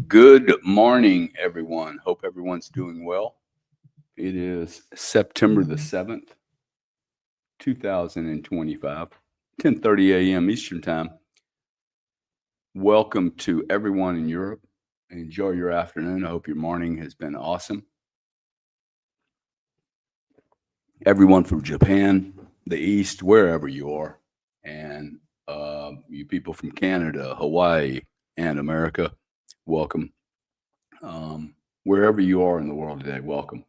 Good morning, everyone. Hope everyone's doing well. It is September the 7th, 2025, 10:30 a.m. Eastern Time. Welcome to everyone in Europe. Enjoy your afternoon. I hope your morning has been awesome. Everyone from Japan, the East, wherever you are, and you people from Canada, Hawaii, and America, welcome. Wherever you are in the world today, welcome.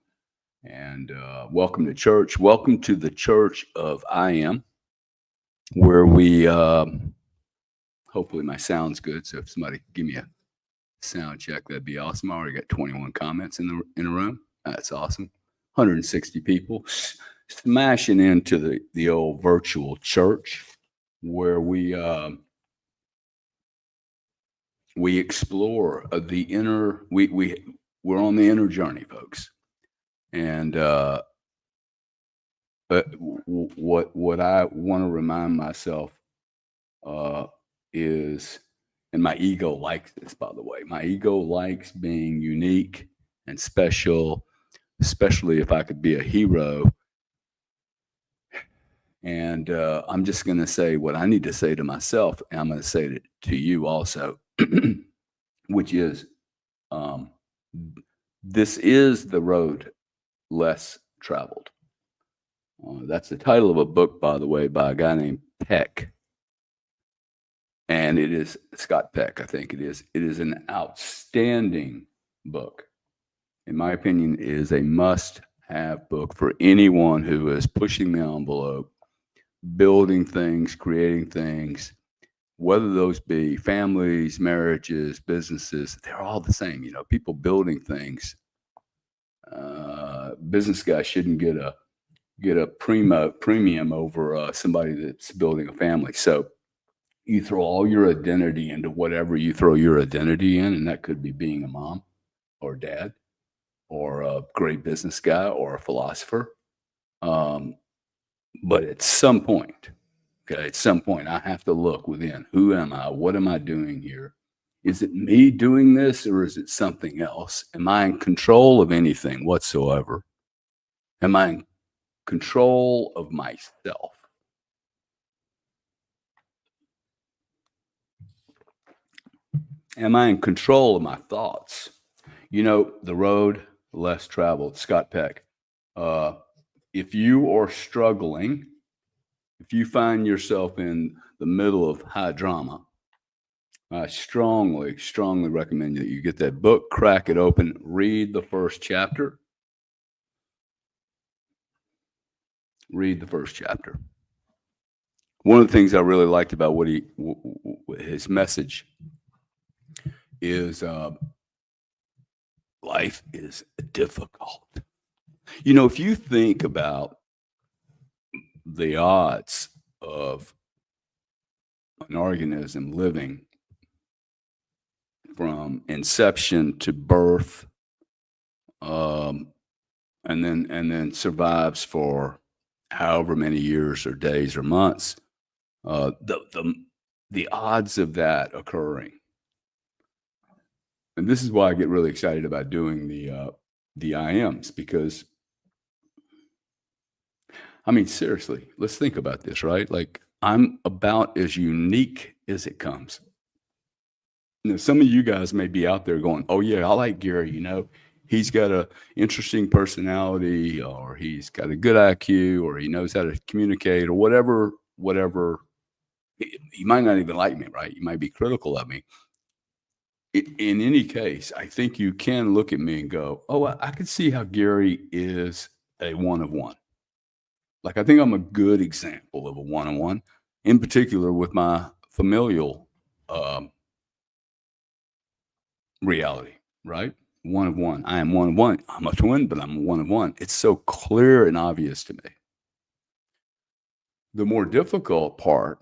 And welcome to church. Welcome to the Church of I Am, where we hopefully my sound's good. So if somebody could give me a sound check, that'd be awesome. I already got 21 comments in the room. That's awesome. 160 people smashing into the old virtual church where we explore the inner. We're on the inner journey, folks, and but what I want to remind myself uh, is, and my ego likes this, by the way. My ego likes being unique and special, especially if I could be a hero. And I'm just going to say what I need to say to myself, and I'm going to say it to you also, which is um, this is the road less traveled. That's the title of a book, by the way, by a guy named Peck. And it is Scott Peck, I think it is. It is an outstanding book. In my opinion, it is a must-have book for anyone who is pushing the envelope, building things, creating things, whether those be families, marriages, businesses. They're all the same. You know, people building things. Business guys shouldn't get a premium over somebody that's building a family. So you throw all your identity into whatever you throw your identity in, and that could be being a mom or dad or a great business guy or a philosopher. Um, but at some point, okay, at some point, I have to look within. Who am I? What am I doing here? Is it me doing this or is it something else? Am I in control of anything whatsoever? Am I in control of myself? Am I in control of my thoughts? You know, the road less traveled, Scott Peck. Uh, if you are struggling, if you find yourself in the middle of high drama, I strongly, strongly recommend that you get that book, crack it open, read the first chapter. Read the first chapter. One of the things I really liked about his message is life is difficult. You know, if you think about the odds of an organism living from inception to birth, um, and then survives for however many years or days or months, uh, the the the odds of that occurring, and this is why I get really excited about doing the IMs because I mean seriously, let's think about this, right? Like I'm about as unique as it comes. You know, some of you guys may be out there going, "Oh yeah, I like Gary. You know, he's got a interesting personality, or he's got a good IQ, or he knows how to communicate, or whatever. Whatever. You might not even like me, right? You might be critical of me. In any case, I think you can look at me and go, "Oh, I can see how Gary is a one of one." Like I think I'm a good example of a one on one, in particular with my familial um, reality, right? One of one. I am one of one. I'm a twin, but I'm one of one. It's so clear and obvious to me. The more difficult part,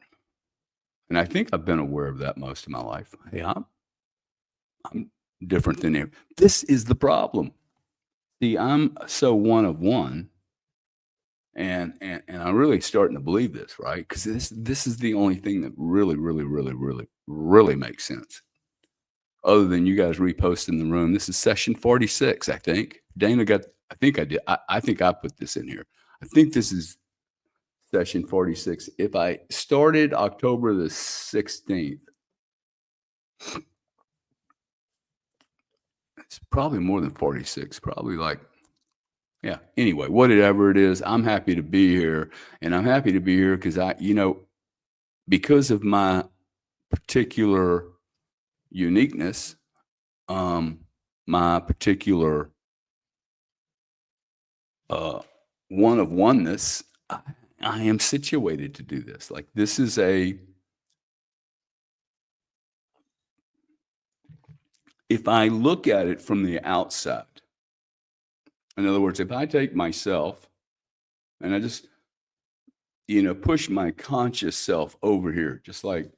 and I think I've been aware of that most of my life. Hey, I'm different than you. This is the problem. See, I'm so one of one, and I'm really starting to believe this, right? Because this is the only thing that really, really, really, really, really makes sense. other than you guys reposting the room. This is session 46, I think. Dana got, I think I did. I think I put this in here. I think this is session 46. If I started October the 16th, it's probably more than 46, probably like, yeah. Anyway, whatever it is, I'm happy to be here. And I'm happy to be here because because of my particular uniqueness, um, my particular one of oneness, I am situated to do this. Like this is if I look at it from the outside, in other words, if I take myself and I just, push my conscious self over here, just like,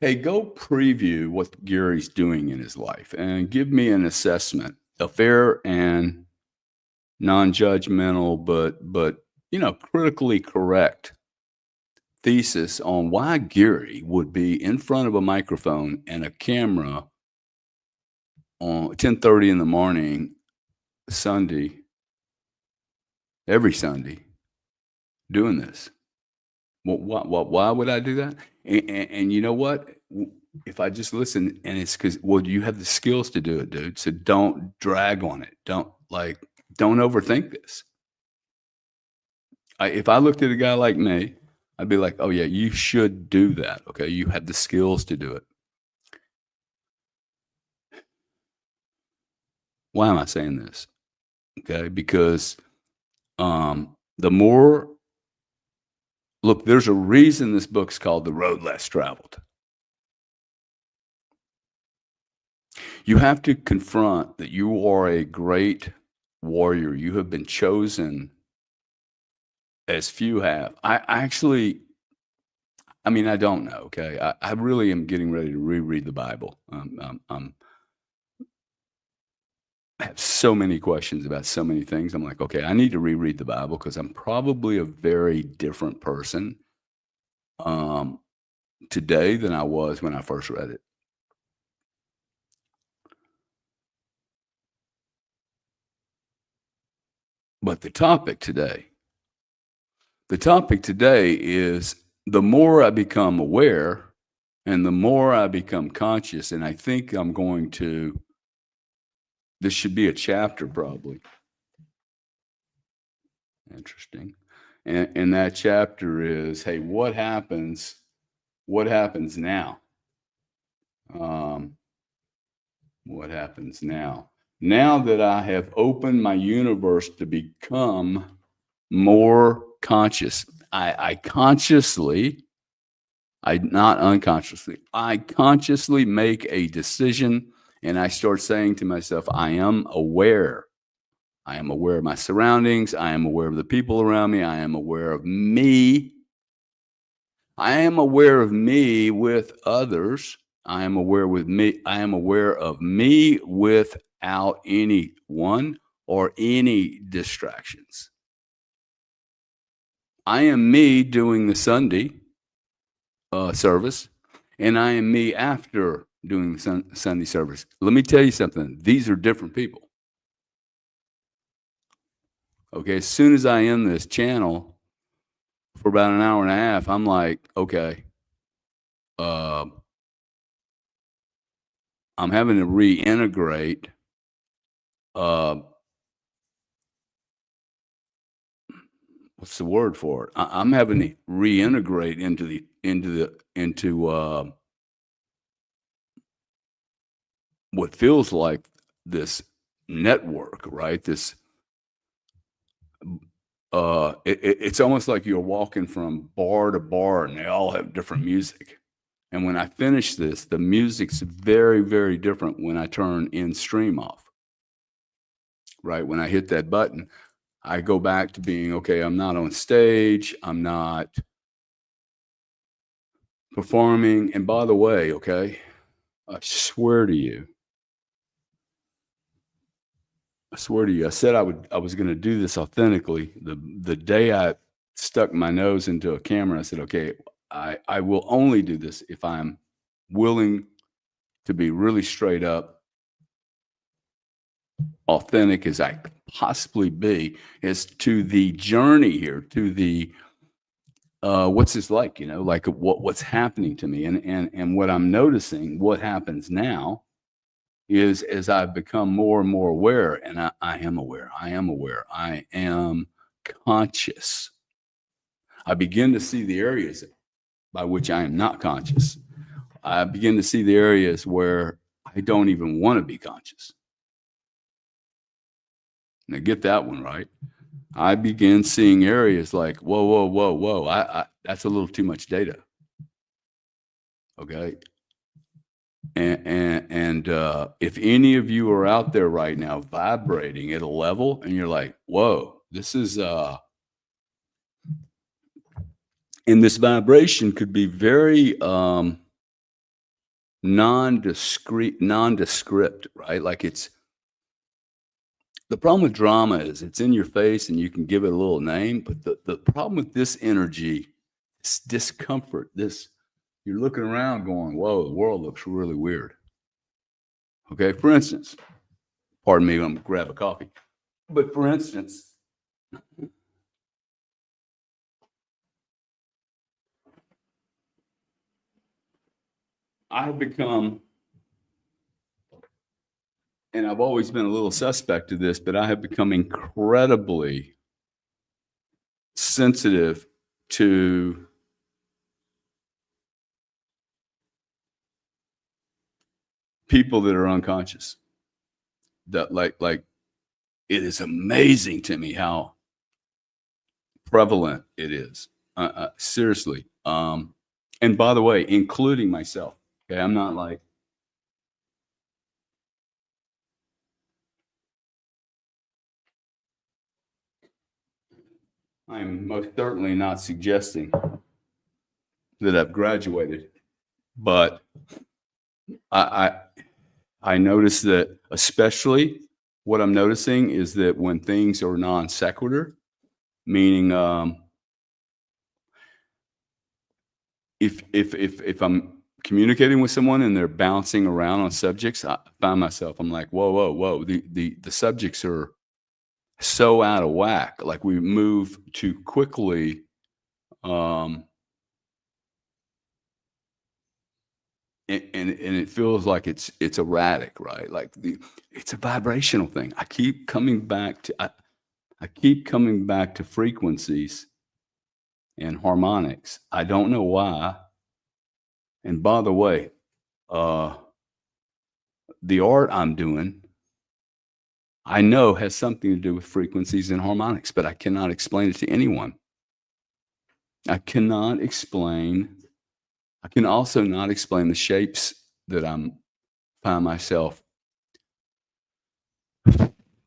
hey, go preview what Gary's doing in his life and give me an assessment, a fair and non-judgmental, but critically correct thesis on why Gary would be in front of a microphone and a camera on 10:30 in the morning, Sunday, every Sunday, doing this. Why would I do that? And you know what? If I just listen, and it's because, well, you have the skills to do it, dude. So don't drag on it. Don't overthink this. If I looked at a guy like me, I'd be like, oh yeah, you should do that. Okay, you have the skills to do it. Why am I saying this? Okay, because the more look, there's a reason this book's called The Road Less Traveled. You have to confront that you are a great warrior. You have been chosen as few have. I don't know. Okay, I really am getting ready to reread the Bible. I have so many questions about so many things. I'm like, okay, I need to reread the Bible because I'm probably a very different person today than I was when I first read it. But the topic today is the more I become aware and the more I become conscious, and I think this should be a chapter probably. Interesting. And that chapter is, hey, what happens now? What happens now? Now that I have opened my universe to become more conscious, I consciously, not unconsciously, I consciously make a decision and I start saying to myself, I am aware. I am aware of my surroundings. I am aware of the people around me. I am aware of me. I am aware of me with others. I am aware with me. I am aware of me without anyone or any distractions. I am me doing the Sunday service, and I am me after doing the Sunday service. Let me tell you something. These are different people. Okay, as soon as I end this channel for about an hour and a half, I'm like, okay, I'm having to reintegrate what's the word for it? I'm having to reintegrate into what feels like this network, right? This it's almost like you're walking from bar to bar and they all have different music. And when I finish this, the music's very, very different when I turn in stream off. Right? When I hit that button, I go back to being, okay, I'm not on stage, I'm not performing. And by the way, okay, I swear to you, I said I was going to do this authentically. The day I stuck my nose into a camera, I said, okay, I will only do this if I'm willing to be really straight up, authentic as I could possibly be, as to the journey here, to the what's this like, like what's happening to me, and what I'm noticing, what happens now is as I've become more and more aware, and I am aware, I am conscious. I begin to see the areas by which I am not conscious. I begin to see the areas where I don't even want to be conscious. Now get that one right. I begin seeing areas like, whoa, whoa, whoa, whoa. That's a little too much data. Okay. And if any of you are out there right now vibrating at a level and you're like, whoa, this is and this vibration could be very nondescript, right? Like the problem with drama is it's in your face and you can give it a little name, but the problem with this energy, this discomfort, you're looking around going, whoa, the world looks really weird. Okay, for instance, pardon me, I'm gonna grab a coffee. But for instance, I've become, and I've always been a little suspect of this, but I have become incredibly sensitive to people that are unconscious. That like it is amazing to me how prevalent it is. Seriously. And by the way, including myself. Okay, I'm not like, I'm most certainly not suggesting that I've graduated, but I notice that, especially what I'm noticing is that when things are non sequitur, meaning if I'm communicating with someone and they're bouncing around on subjects, I find myself, I'm like, whoa, whoa, whoa. The subjects are so out of whack. Like we move too quickly. And it feels like it's erratic, right? Like it's a vibrational thing. I keep coming back to frequencies and harmonics. I don't know why. And by the way, the art I'm doing, I know has something to do with frequencies and harmonics, but I cannot explain it to anyone. I can also not explain the shapes that find myself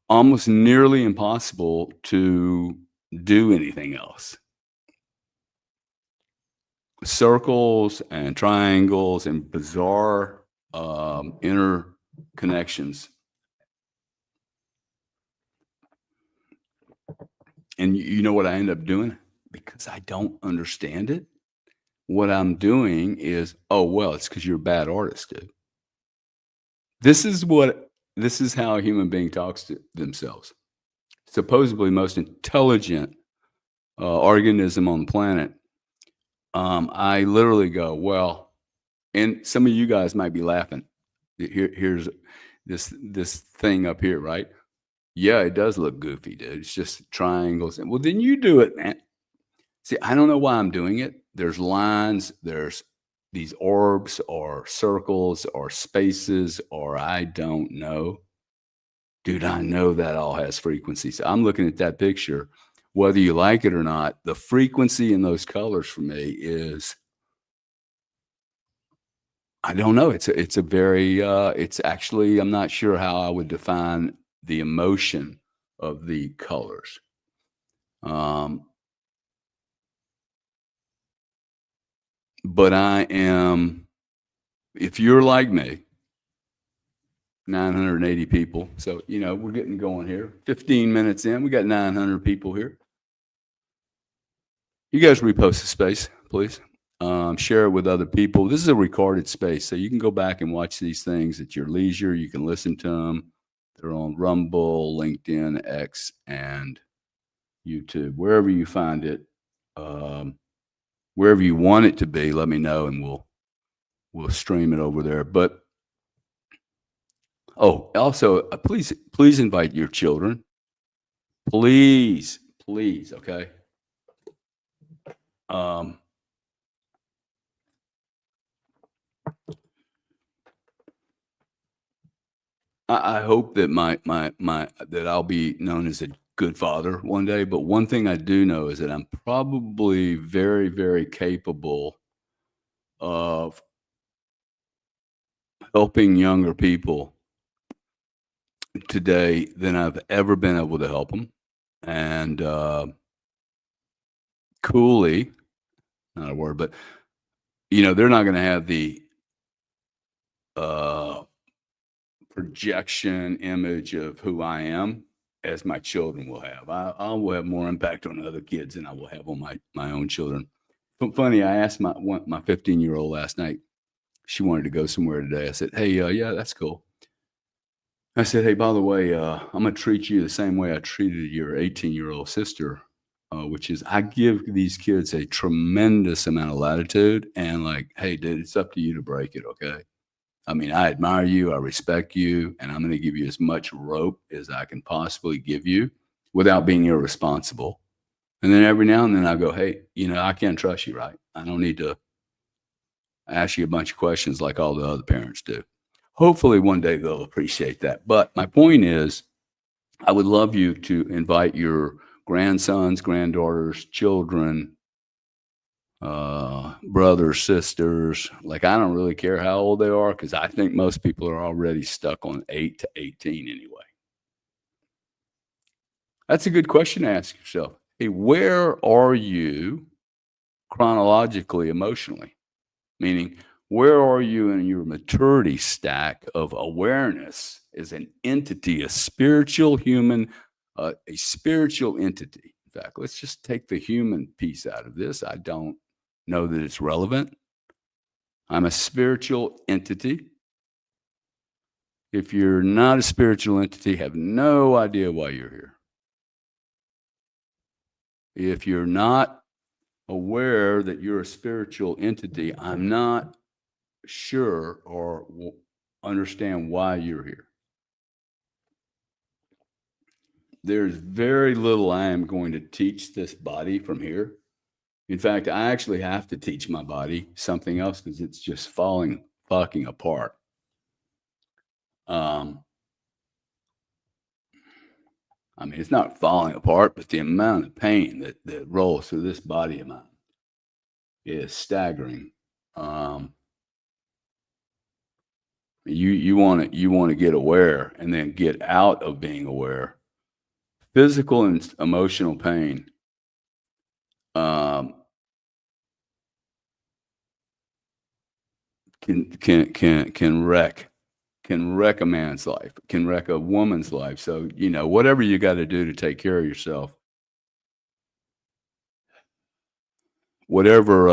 almost nearly impossible to do anything else. Circles and triangles and bizarre interconnections. And you know what I end up doing? Because I don't understand it. What I'm doing is, oh, well, it's because you're a bad artist, dude. This is how a human being talks to themselves. Supposedly most intelligent organism on the planet. I literally go, well, and some of you guys might be laughing. Here's this thing up here, right? Yeah, it does look goofy, dude. It's just triangles. And well, then you do it, man. See, I don't know why I'm doing it. There's lines, there's these orbs or circles or spaces, or I don't know. Dude, I know that all has frequencies. I'm looking at that picture, whether you like it or not, the frequency in those colors for me is, I don't know. It's a very, it's actually, I'm not sure how I would define the emotion of the colors. But I am, if you're like me, 980 people. So, we're getting going here. 15 minutes in, we got 900 people here. You guys repost the space, please. Share it with other people. This is a recorded space, so you can go back and watch these things at your leisure. You can listen to them. They're on Rumble, LinkedIn, X, and YouTube. Wherever you find it, um, wherever you want it to be, let me know, and we'll stream it over there. But also, please invite your children. Please, okay. Um, I hope that my that I'll be known as a good father one day. But one thing I do know is that I'm probably very capable of helping younger people today than I've ever been able to help them. And coolly, not a word, but they're not going to have the uh, projection image of who I am as my children will have. I will have more impact on other kids than I will have on my own children. But funny, I asked my 15-year-old last night. She wanted to go somewhere today. I said, "Hey, yeah, that's cool." I said, "Hey, by the way, I'm gonna treat you the same way I treated your 18-year-old sister, which is I give these kids a tremendous amount of latitude and like, hey, dude, it's up to you to break it, okay? I mean, I admire you, I respect you, and I'm gonna give you as much rope as I can possibly give you without being irresponsible. And then every now and then I go, hey, I can't trust you, right? I don't need to ask you a bunch of questions like all the other parents do. Hopefully one day they'll appreciate that. But my point is, I would love you to invite your grandsons, granddaughters, children, brothers, sisters. Like, I don't really care how old they are because I think most people are already stuck on 8 to 18 anyway. That's a good question to ask yourself. Hey, where are you chronologically, emotionally? Meaning, where are you in your maturity stack of awareness as an entity, a spiritual human, a spiritual entity? In fact, let's just take the human piece out of this. I don't know that it's relevant. I'm a spiritual entity. If you're not a spiritual entity, have no idea why you're here. If you're not aware that you're a spiritual entity, I'm not sure or understand why you're here. There's very little I am going to teach this body from here. In fact, I actually have to teach my body something else because it's just falling fucking apart. I mean, it's not falling apart, but the amount of pain that rolls through this body of mine is staggering. You want to get aware and then get out of being aware. Physical and emotional pain can wreck a man's life, can wreck a woman's life. So whatever you got to do to take care of yourself, whatever.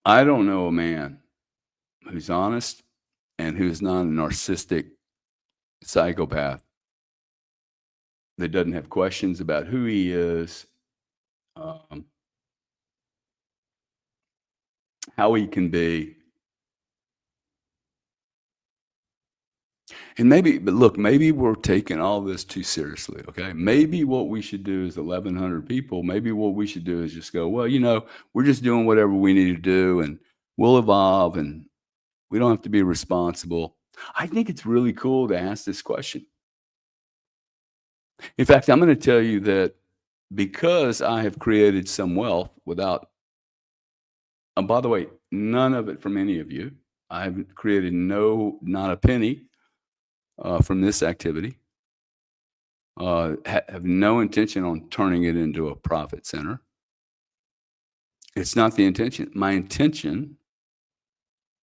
I don't know a man who's honest and who's not a narcissistic psychopath that doesn't have questions about who he is, um, how he can be. And but look, maybe we're taking all this too seriously, okay? Maybe what we should do is 1,100 people. Maybe what we should do is just go, well, we're just doing whatever we need to do and we'll evolve and we don't have to be responsible. I think it's really cool to ask this question. In fact, I'm going to tell you that because I have created some wealth without, and by the way, none of it from any of you. I have created not a penny from this activity. Have no intention on turning it into a profit center. It's not the intention. My intention,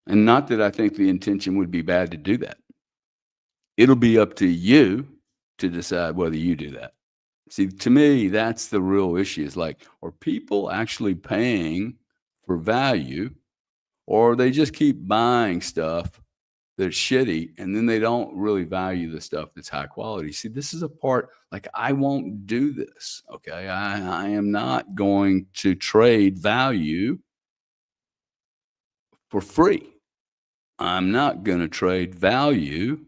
and not that I think the intention would be bad to do that. It'll be up to you to decide whether you do that. See, to me, that's the real issue is like, are people actually paying for value, or they just keep buying stuff that's shitty, and then they don't really value the stuff that's high quality. See, this is a part, like, I won't do this, okay? I am not going to trade value for free. I'm not gonna trade value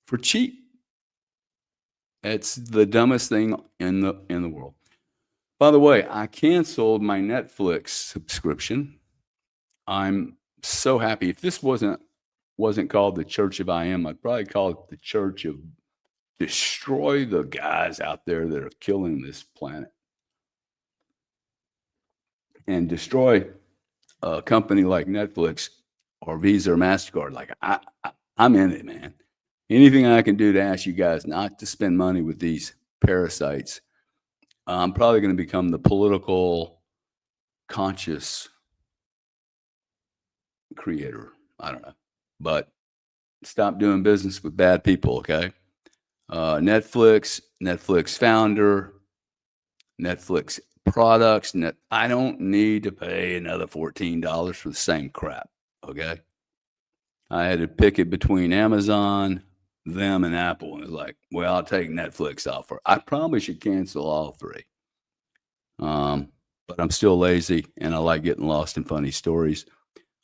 for cheap. It's the dumbest thing in the world. By the way, I canceled my Netflix subscription. I'm so happy. If this wasn't called the Church of I Am, I'd probably call it the Church of Destroy the guys out there that are killing this planet, and destroy a company like Netflix or Visa or MasterCard. Like, I'm in it, man. Anything I can do to ask you guys not to spend money with these parasites. I'm probably going to become the political conscious creator. I don't know, but stop doing business with bad people. Okay. Netflix founder, Netflix products. I don't need to pay another $14 for the same crap. Okay. I had to pick it between Amazon, them, and Apple. And it's like, well, I'll take Netflix offer. I probably should cancel all three. But I'm still lazy, and I like getting lost in funny stories.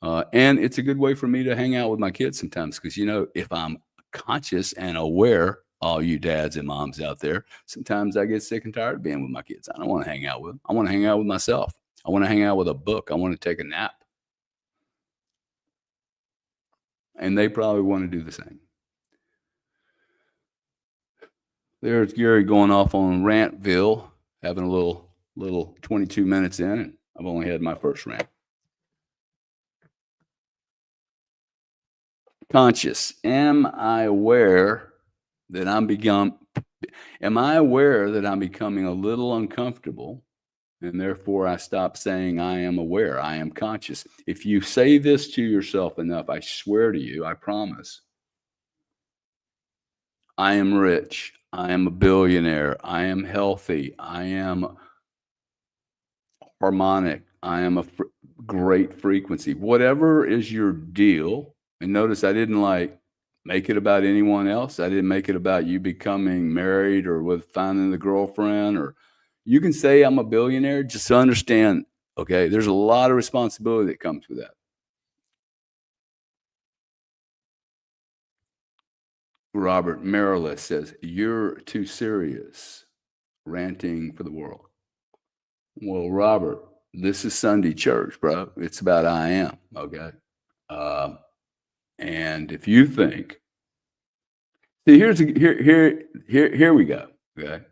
And it's a good way for me to hang out with my kids sometimes, because, if I'm conscious and aware, all you dads and moms out there, sometimes I get sick and tired of being with my kids. I don't want to hang out with them. I want to hang out with myself. I want to hang out with a book. I want to take a nap. And they probably want to do the same. There's Gary going off on Rantville, having a little 22 minutes in, and I've only had my first rant. Conscious. Am I aware that I'm becoming a little uncomfortable, and therefore I stop saying I am aware, I am conscious? If you say this to yourself enough, I swear to you, I promise, I am rich, I am a billionaire, I am healthy, I am harmonic, I am a great frequency. Whatever is your deal, and notice I didn't make it about anyone else. I didn't make it about you becoming married or with finding the girlfriend, or you can say I'm a billionaire, just to understand, okay, there's a lot of responsibility that comes with that. Robert Marillis says, you're too serious, ranting for the world. Well, Robert, this is Sunday church, bro. It's about I am, okay? And if you think, see, here we go, okay?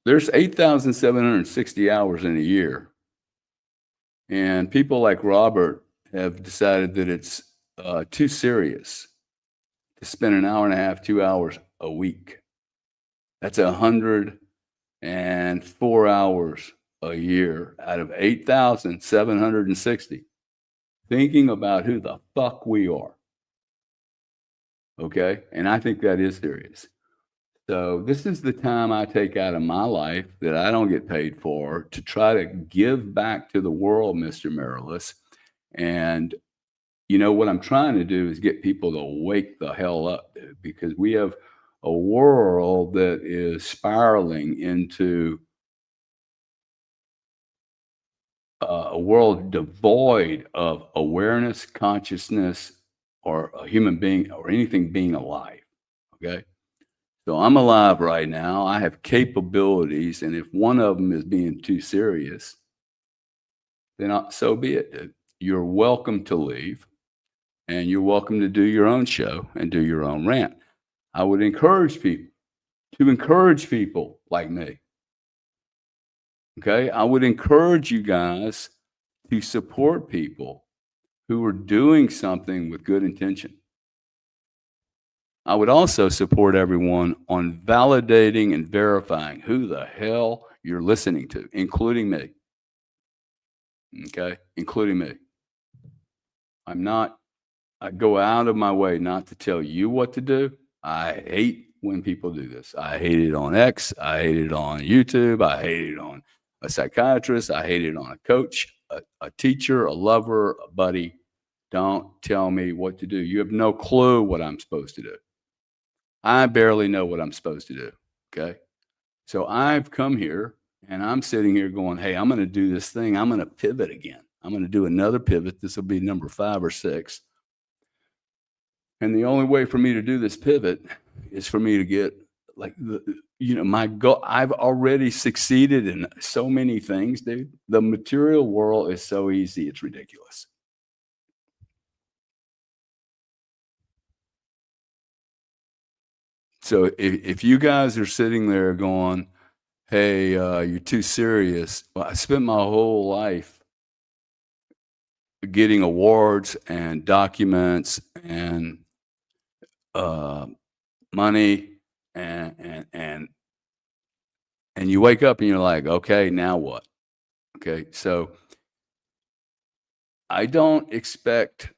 There's 8,760 hours in a year, and people like Robert have decided that it's too serious to spend an hour and a half, 2 hours a week. That's 104 hours a year out of 8,760 thinking about who the fuck we are. Okay? And I think that is serious. So this is the time I take out of my life that I don't get paid for to try to give back to the world, Mr. Marillis. And what I'm trying to do is get people to wake the hell up, dude, because we have a world that is spiraling into a world devoid of awareness, consciousness, or a human being or anything being alive. Okay. So I'm alive right now. I have capabilities. And if one of them is being too serious, then so be it, dude. You're welcome to leave, and you're welcome to do your own show and do your own rant. I would encourage people like me. Okay. I would encourage you guys to support people who are doing something with good intention. I would also support everyone on validating and verifying who the hell you're listening to, including me. Okay. Including me. I go out of my way not to tell you what to do. I hate when people do this. I hate it on X. I hate it on YouTube. I hate it on a psychiatrist. I hate it on a coach, a teacher, a lover, a buddy. Don't tell me what to do. You have no clue what I'm supposed to do. I barely know what I'm supposed to do. Okay. So I've come here and I'm sitting here going, hey, I'm going to do this thing. I'm going to pivot again. I'm going to do another pivot. This will be number 5 or 6. And the only way for me to do this pivot is for me to get like my goal. I've already succeeded in so many things, dude. The material world is so easy. It's ridiculous. So if you guys are sitting there going, hey, you're too serious. Well, I spent my whole life getting awards and documents and uh, money, and you wake up and you're like, okay, now what? Okay, so I don't expect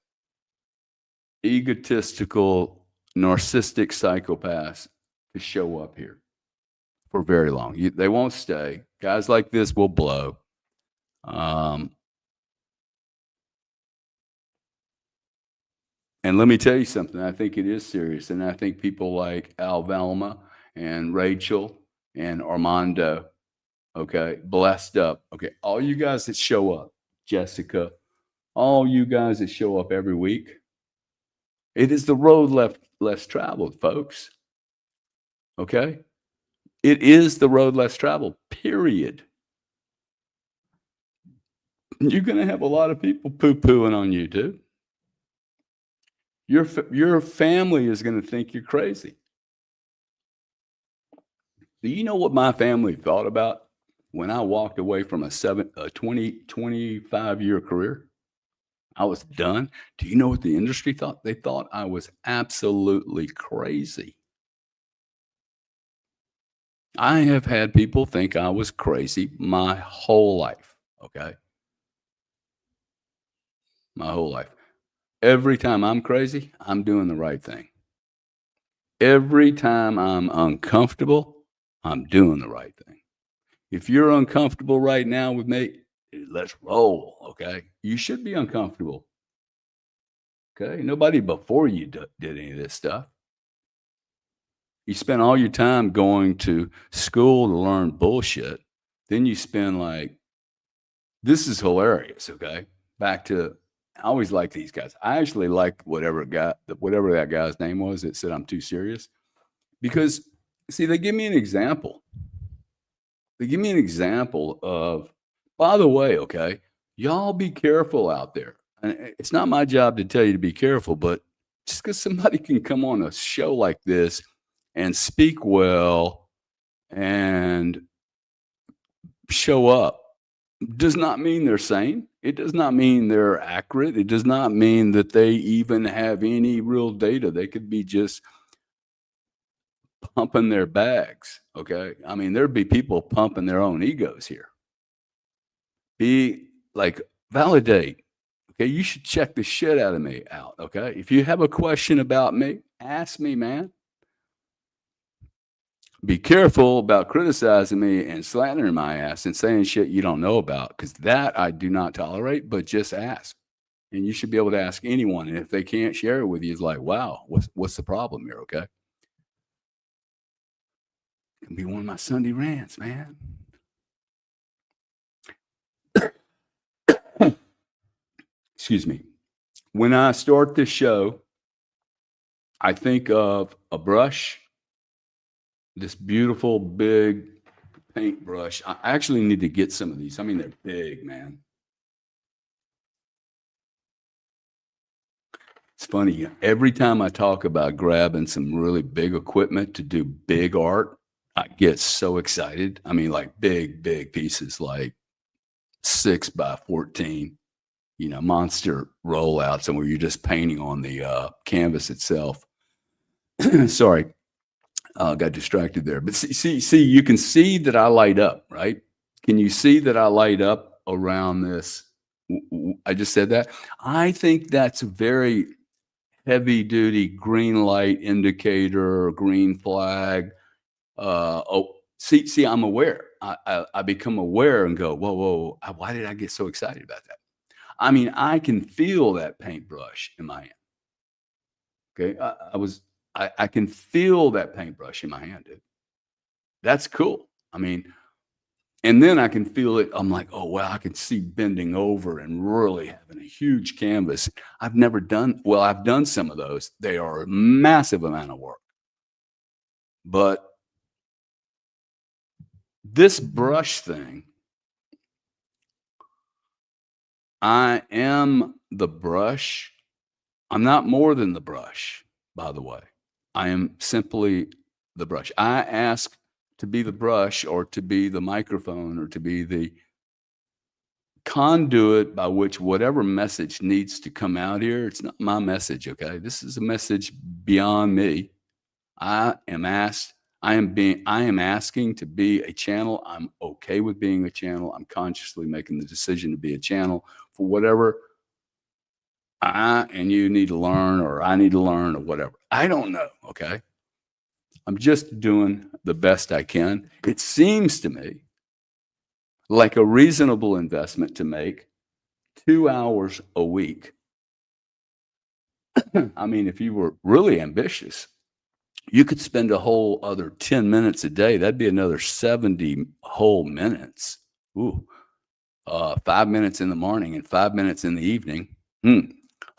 egotistical, narcissistic psychopaths to show up here for very long. They won't stay. Guys like this will blow. And let me tell you something. I think it is serious, and I think people like Al Velma and Rachel and Armando, okay, blessed up. Okay, all you guys that show up, Jessica, all you guys that show up every week, it is the road less traveled, folks. Okay, it is the road less traveled. Period. You're going to have a lot of people poo-pooing on you, dude. Your family is going to think you're crazy. Do you know what my family thought about when I walked away from a 25-year career? I was done. Do you know what the industry thought? They thought I was absolutely crazy. I have had people think I was crazy my whole life, okay? My whole life. Every time I'm crazy, I'm doing the right thing. Every time I'm uncomfortable, I'm doing the right thing. If you're uncomfortable right now with me, let's roll, okay? You should be uncomfortable, okay? Nobody before you did any of this stuff. You spend all your time going to school to learn bullshit. Then you spend like, this is hilarious, okay? Back to, I always like these guys. I actually like whatever that guy's name was that said I'm too serious. Because, see, they give me an example. They give me an example of, by the way, okay, y'all be careful out there. And it's not my job to tell you to be careful, but just because somebody can come on a show like this and speak well and show up does not mean they're sane. It does not mean they're accurate. It does not mean that they even have any real data. They could be just pumping their bags, okay? I mean, there'd be people pumping their own egos here. Be like, validate. Okay, you should check the shit out of me out, okay? If you have a question about me, ask me, man. Be careful about criticizing me and slandering my ass and saying shit you don't know about, because that I do not tolerate, but just ask. And you should be able to ask anyone. And if they can't share it with you, it's like, wow, what's the problem here, okay? It can be one of my Sunday rants, man. Excuse me. When I start this show, I think of a brush, this beautiful big paintbrush. I actually need to get some of these. I mean, they're big, man. It's funny. Every time I talk about grabbing some really big equipment to do big art, I get so excited. I mean, like big pieces, like 6 by 14, monster rollouts, and where you're just painting on the canvas itself. Sorry, got distracted there. But see, you can see that I light up, right? Can you see that I light up around this? I just said that. I think that's a very heavy duty green light indicator, green flag. See, I'm aware. I become aware and go, whoa, whoa, why did I get so excited about that? I mean, I can feel that paintbrush in my hand. Okay. I can feel that paintbrush in my hand, dude. That's cool. I mean, and then I can feel it. I'm like, oh, wow, I can see bending over and really having a huge canvas. I've done some of those. They are a massive amount of work. But this brush thing, I am the brush. I'm not more than the brush, by the way. I am simply the brush. I ask to be the brush or to be the microphone or to be the conduit by which whatever message needs to come out here. It's not my message, okay? This is a message beyond me. I am asking to be a channel. I'm okay with being a channel. I'm consciously making the decision to be a channel for whatever I and you need to learn, or I need to learn, or whatever. I don't know, okay? I'm just doing the best I can. It seems to me like a reasonable investment to make 2 hours a week. I mean, if you were really ambitious, you could spend a whole other 10 minutes a day. That'd be another 70 whole minutes. Ooh, 5 minutes in the morning and 5 minutes in the evening.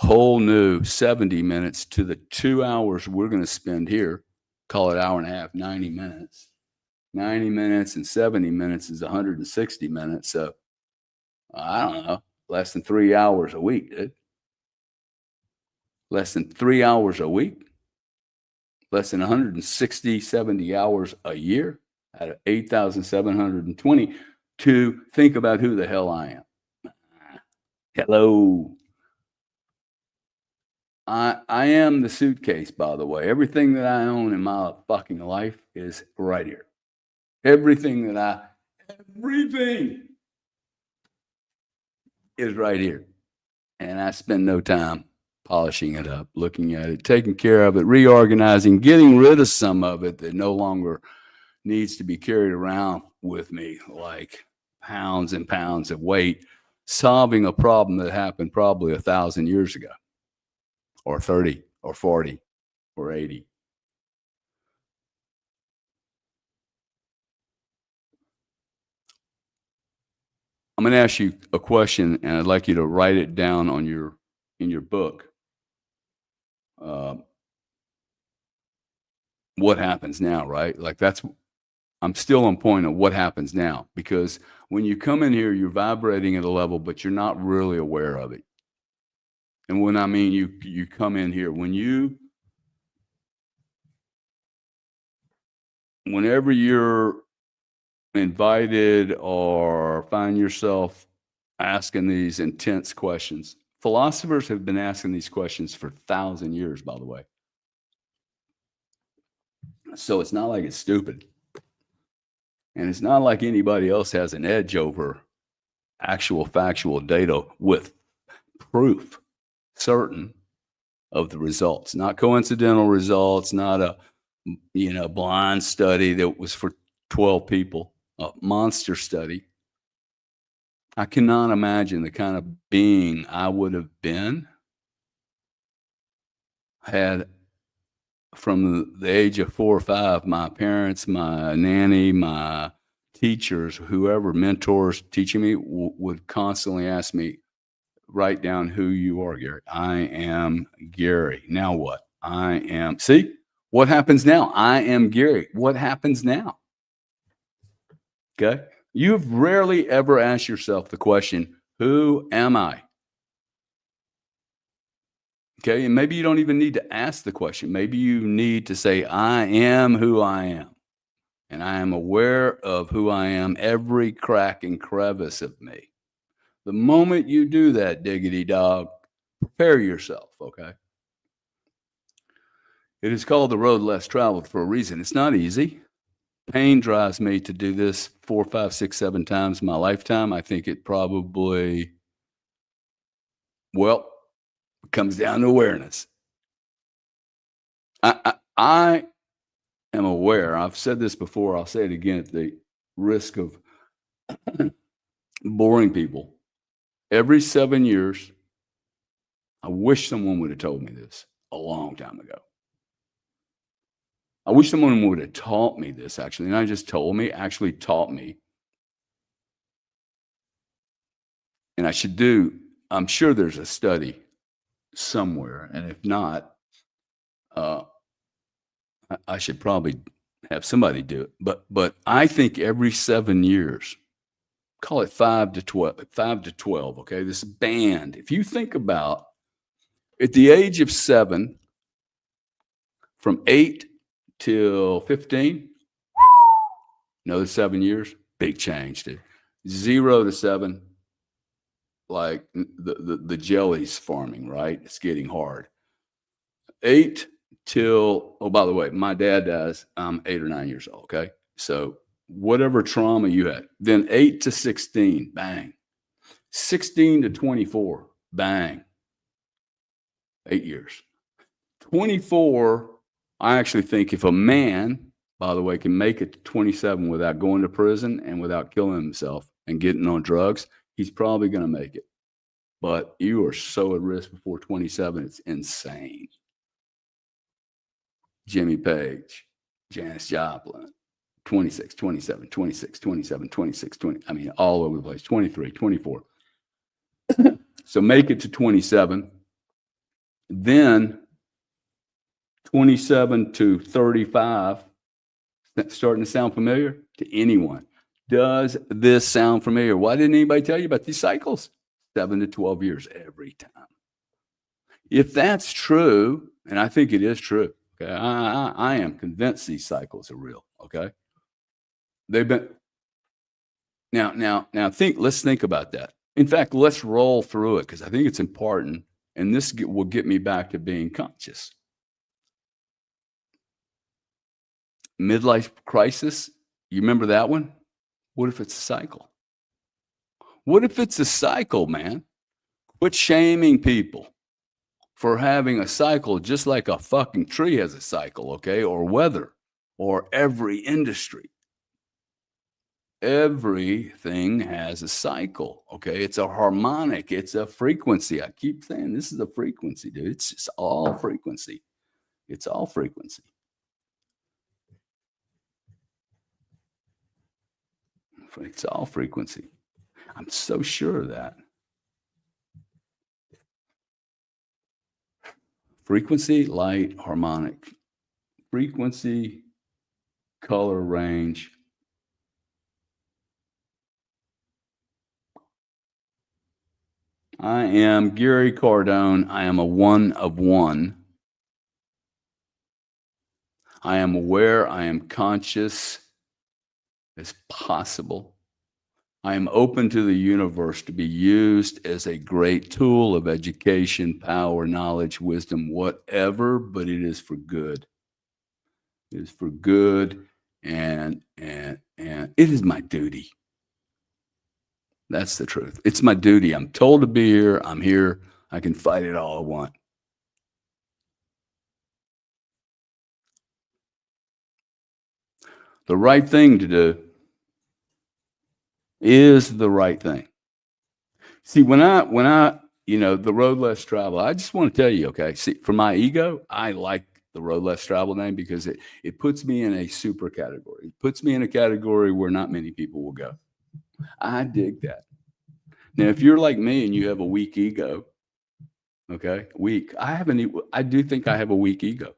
Whole new 70 minutes to the 2 hours we're going to spend here. Call it hour and a half, 90 minutes. 90 minutes and 70 minutes is 160 minutes. So I don't know, less than 3 hours a week, dude. Less than 3 hours a week. Less than 160, 70 hours a year out of 8,720 to think about who the hell I am. Hello. I am the suitcase, by the way. Everything that I own in my fucking life is right here. Everything is right here. And I spend no time polishing it up, looking at it, taking care of it, reorganizing, getting rid of some of it that no longer needs to be carried around with me like pounds and pounds of weight, solving a problem that happened probably 1,000 years ago, or 30, or 40, or 80. I'm going to ask you a question, and I'd like you to write it down on in your book. What happens now, right? Like I'm still on point of what happens now, because when you come in here, you're vibrating at a level, but you're not really aware of it. And when I mean you come in here, whenever you're invited or find yourself asking these intense questions, philosophers have been asking these questions for 1,000 years, by the way. So it's not like it's stupid. And it's not like anybody else has an edge over actual factual data with proof certain of the results, not coincidental results, not a blind study that was for 12 people, a monster study. I cannot imagine the kind of being I would have been had, from the age of 4 or 5, my parents, my nanny, my teachers, whoever, mentors teaching me would constantly ask me, write down who you are, Gary. I am Gary. Now what? See, what happens now? I am Gary. What happens now? Okay. You've rarely ever asked yourself the question, who am I? Okay. And maybe you don't even need to ask the question. Maybe you need to say, I am who I am. And I am aware of who I am, every crack and crevice of me. The moment you do that, diggity dog, prepare yourself, okay? It is called the road less traveled for a reason. It's not easy. Pain drives me to do this 4, 5, 6, 7 times in my lifetime. I think it probably, comes down to awareness. I am aware. I've said this before. I'll say it again. risk of boring people. Every 7 years, I wish someone would have told me this a long time ago. I wish someone would have taught me this actually, not just told me, actually taught me. And I'm sure there's a study somewhere, and if not, uh, I should probably have somebody do it. But I think every 7 years, call it 5 to 12, okay? This band, if you think about at the age of 7, from 8 till 15, another 7 years, big change, dude. 0 to 7, like the jelly's forming, right? It's getting hard. 8 till, oh, by the way, my dad dies, I'm 8 or 9 years old, okay? So whatever trauma you had, then 8 to 16, bang. 16 to 24, bang. 8 years. 24, I actually think if a man, by the way, can make it to 27 without going to prison and without killing himself and getting on drugs, he's probably going to make it. But you are so at risk before 27, it's insane. Jimmy Page, Janis Joplin, 26, 27, 26, 27, 26, 20. I mean, all over the place, 23, 24. So make it to 27. Then 27 to 35, that's starting to sound familiar to anyone. Does this sound familiar? Why didn't anybody tell you about these cycles? 7 to 12 years every time. If that's true, and I think it is true, okay, I am convinced these cycles are real, okay? They've been now let's think about that. In fact, let's roll through it because I think it's important, and this will get me back to being conscious. Midlife crisis, you remember that one? What if it's a cycle? What if it's a cycle, man? Quit shaming people for having a cycle just like a fucking tree has a cycle, okay? Or weather, or every industry. Everything has a cycle, okay? It's a harmonic, it's a frequency. I keep saying this is a frequency, dude. It's just all frequency. It's all frequency. It's all frequency. I'm so sure of that. Frequency, light, harmonic. Frequency, color range. I am Gary Cardone. I am a one of one. I am aware. I am conscious as possible. I am open to the universe to be used as a great tool of education, power, knowledge, wisdom, whatever, but it is for good. It is for good, and it is my duty. That's the truth. It's my duty. I'm told to be here. I'm here. I can fight it all I want. The right thing to do is the right thing. See, when I, the road less traveled, I just want to tell you, okay, see, for my ego, I like the road less traveled name because it puts me in a super category. It puts me in a category where not many people will go. I dig that. Now, if you're like me and you have a weak ego, okay, weak, I do think I have a weak ego.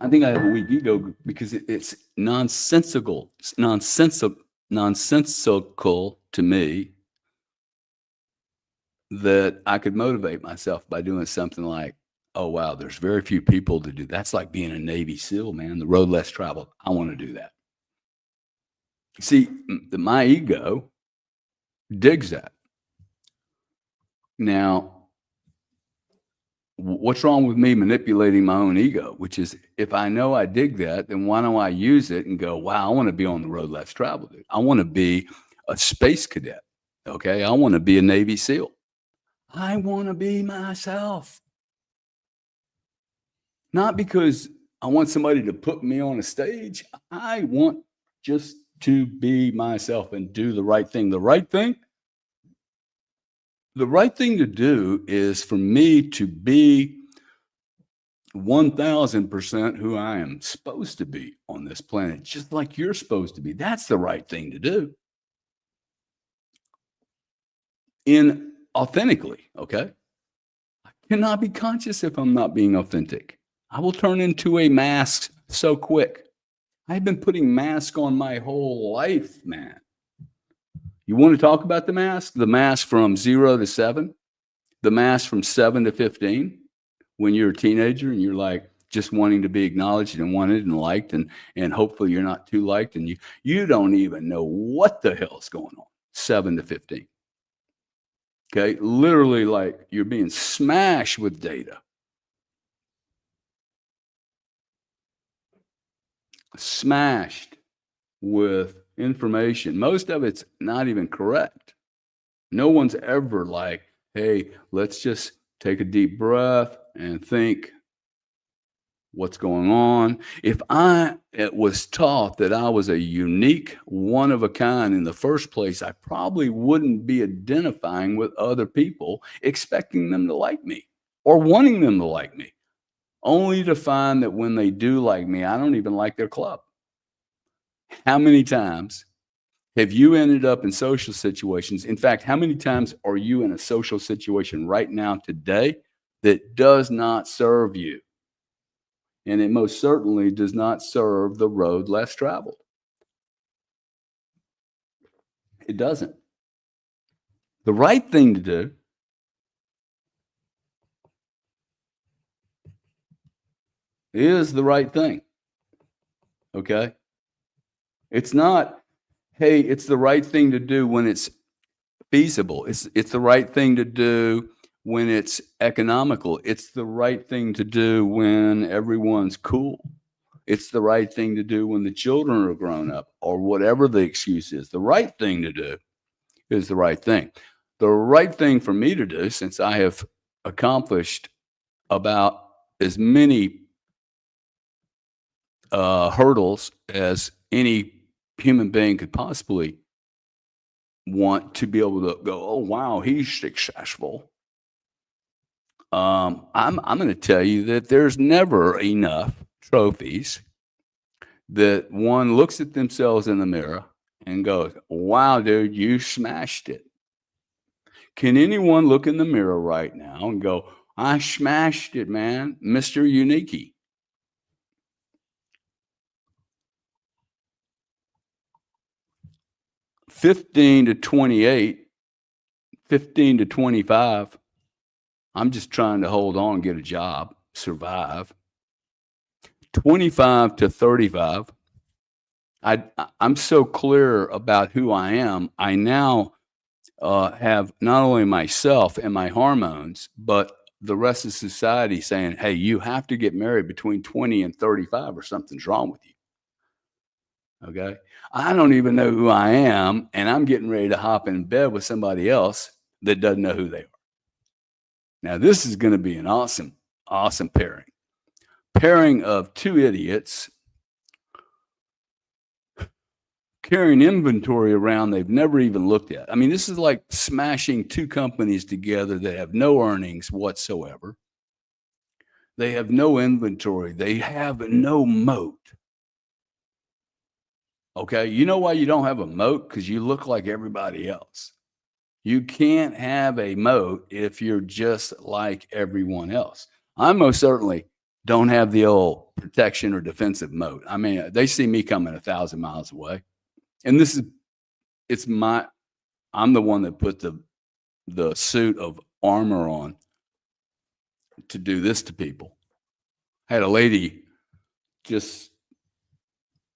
I think I have a weak ego because it's nonsensical. It's nonsensical to me that I could motivate myself by doing something like, oh, wow, there's very few people to do. That's like being a Navy SEAL, man, the road less traveled. I want to do that. See, my ego digs that. Now, what's wrong with me manipulating my own ego? Which is, if I know I dig that, then why don't I use it and go, wow, I want to be on the road less traveled. I want to be a space cadet. Okay. I want to be a Navy SEAL. I want to be myself. Not because I want somebody to put me on a stage. I want just to be myself and do the right thing. The right thing to do is for me to be 1000% who I am supposed to be on this planet, just like you're supposed to be. That's the right thing to do. In authentically, okay? I cannot be conscious if I'm not being authentic. I will turn into a mask so quick. I've been putting mask on my whole life, man. You want to talk about the mask? The mask from 0 to 7, the mask from 7 to 15, when you're a teenager and you're like just wanting to be acknowledged and wanted and liked, and hopefully you're not too liked, and you don't even know what the hell's going on. 7 to 15. Okay, literally, like you're being smashed with data, smashed with information. Most of it's not even correct. No one's ever like, hey, let's just take a deep breath and think what's going on. If I was taught that I was a unique, one of a kind in the first place, I probably wouldn't be identifying with other people, expecting them to like me or wanting them to like me, only to find that when they do like me, I don't even like their club. How many times have you ended up in social situations? In fact, how many times are you in a social situation right now today that does not serve you? And it most certainly does not serve the road less traveled. It doesn't. The right thing to do is the right thing. Okay? It's not, hey, it's the right thing to do when it's feasible. It's the right thing to do when it's economical. It's the right thing to do when everyone's cool. It's the right thing to do when the children are grown up, or whatever the excuse is. The right thing to do is the right thing. The right thing for me to do, since I have accomplished about as many hurdles as any human being could possibly want to be able to go, oh wow, he's successful. I'm going to tell you that there's never enough trophies that one looks at themselves in the mirror and goes, wow, dude, you smashed it. Can anyone look in the mirror right now and go, I smashed it, man, Mr. Unique? "15 to 28, 15 to 25, I'm just trying to hold on, get a job, survive. 25 to 35, I'm so clear about who I am. I now have not only myself and my hormones, but the rest of society saying, hey, you have to get married between 20 and 35 or something's wrong with you. Okay. I don't even know who I am, and I'm getting ready to hop in bed with somebody else that doesn't know who they are. Now, this is going to be an awesome, awesome pairing. Pairing of two idiots carrying inventory around they've never even looked at. I mean, this is like smashing two companies together that have no earnings whatsoever. They have no inventory. They have no moat. Okay. You know why you don't have a moat? Because you look like everybody else. You can't have a moat if you're just like everyone else. I most certainly don't have the old protection or defensive moat. I mean, they see me coming 1,000 miles away. And I'm the one that put the suit of armor on to do this to people. I had a lady just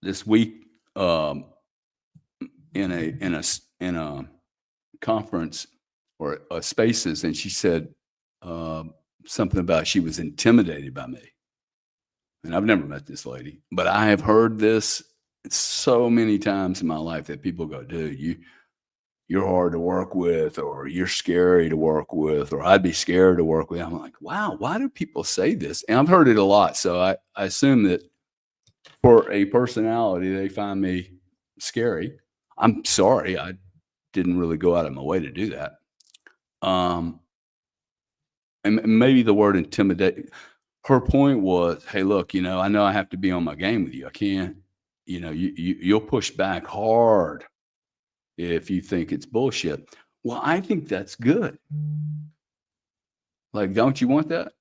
this week in a conference or spaces, and she said something about she was intimidated by me. And I've never met this lady, but I have heard this so many times in my life that people go, dude, you're hard to work with, or you're scary to work with, or I'd be scared to work with. I'm like, wow, why do people say this? And I've heard it a lot. So I assume that for a personality, they find me scary. I'm sorry. I didn't really go out of my way to do that. Um, and maybe the word intimidate. Her point was, hey, look, I know I have to be on my game with you. I can't, you'll push back hard if you think it's bullshit. Well, I think that's good. Like, don't you want that?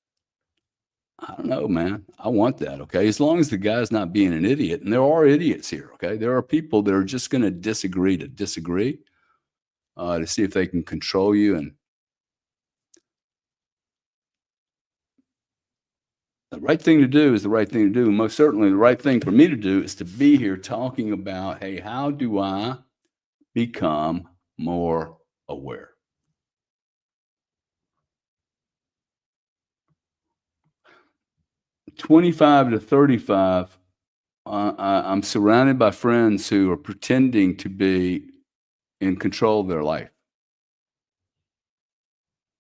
I don't know, man. I want that. Okay. As long as the guy's not being an idiot, and there are idiots here. Okay. There are people that are just going to disagree to see if they can control you. And the right thing to do is the right thing to do. Most certainly, the right thing for me to do is to be here talking about, hey, how do I become more aware? "25 to 35, I'm surrounded by friends who are pretending to be in control of their life.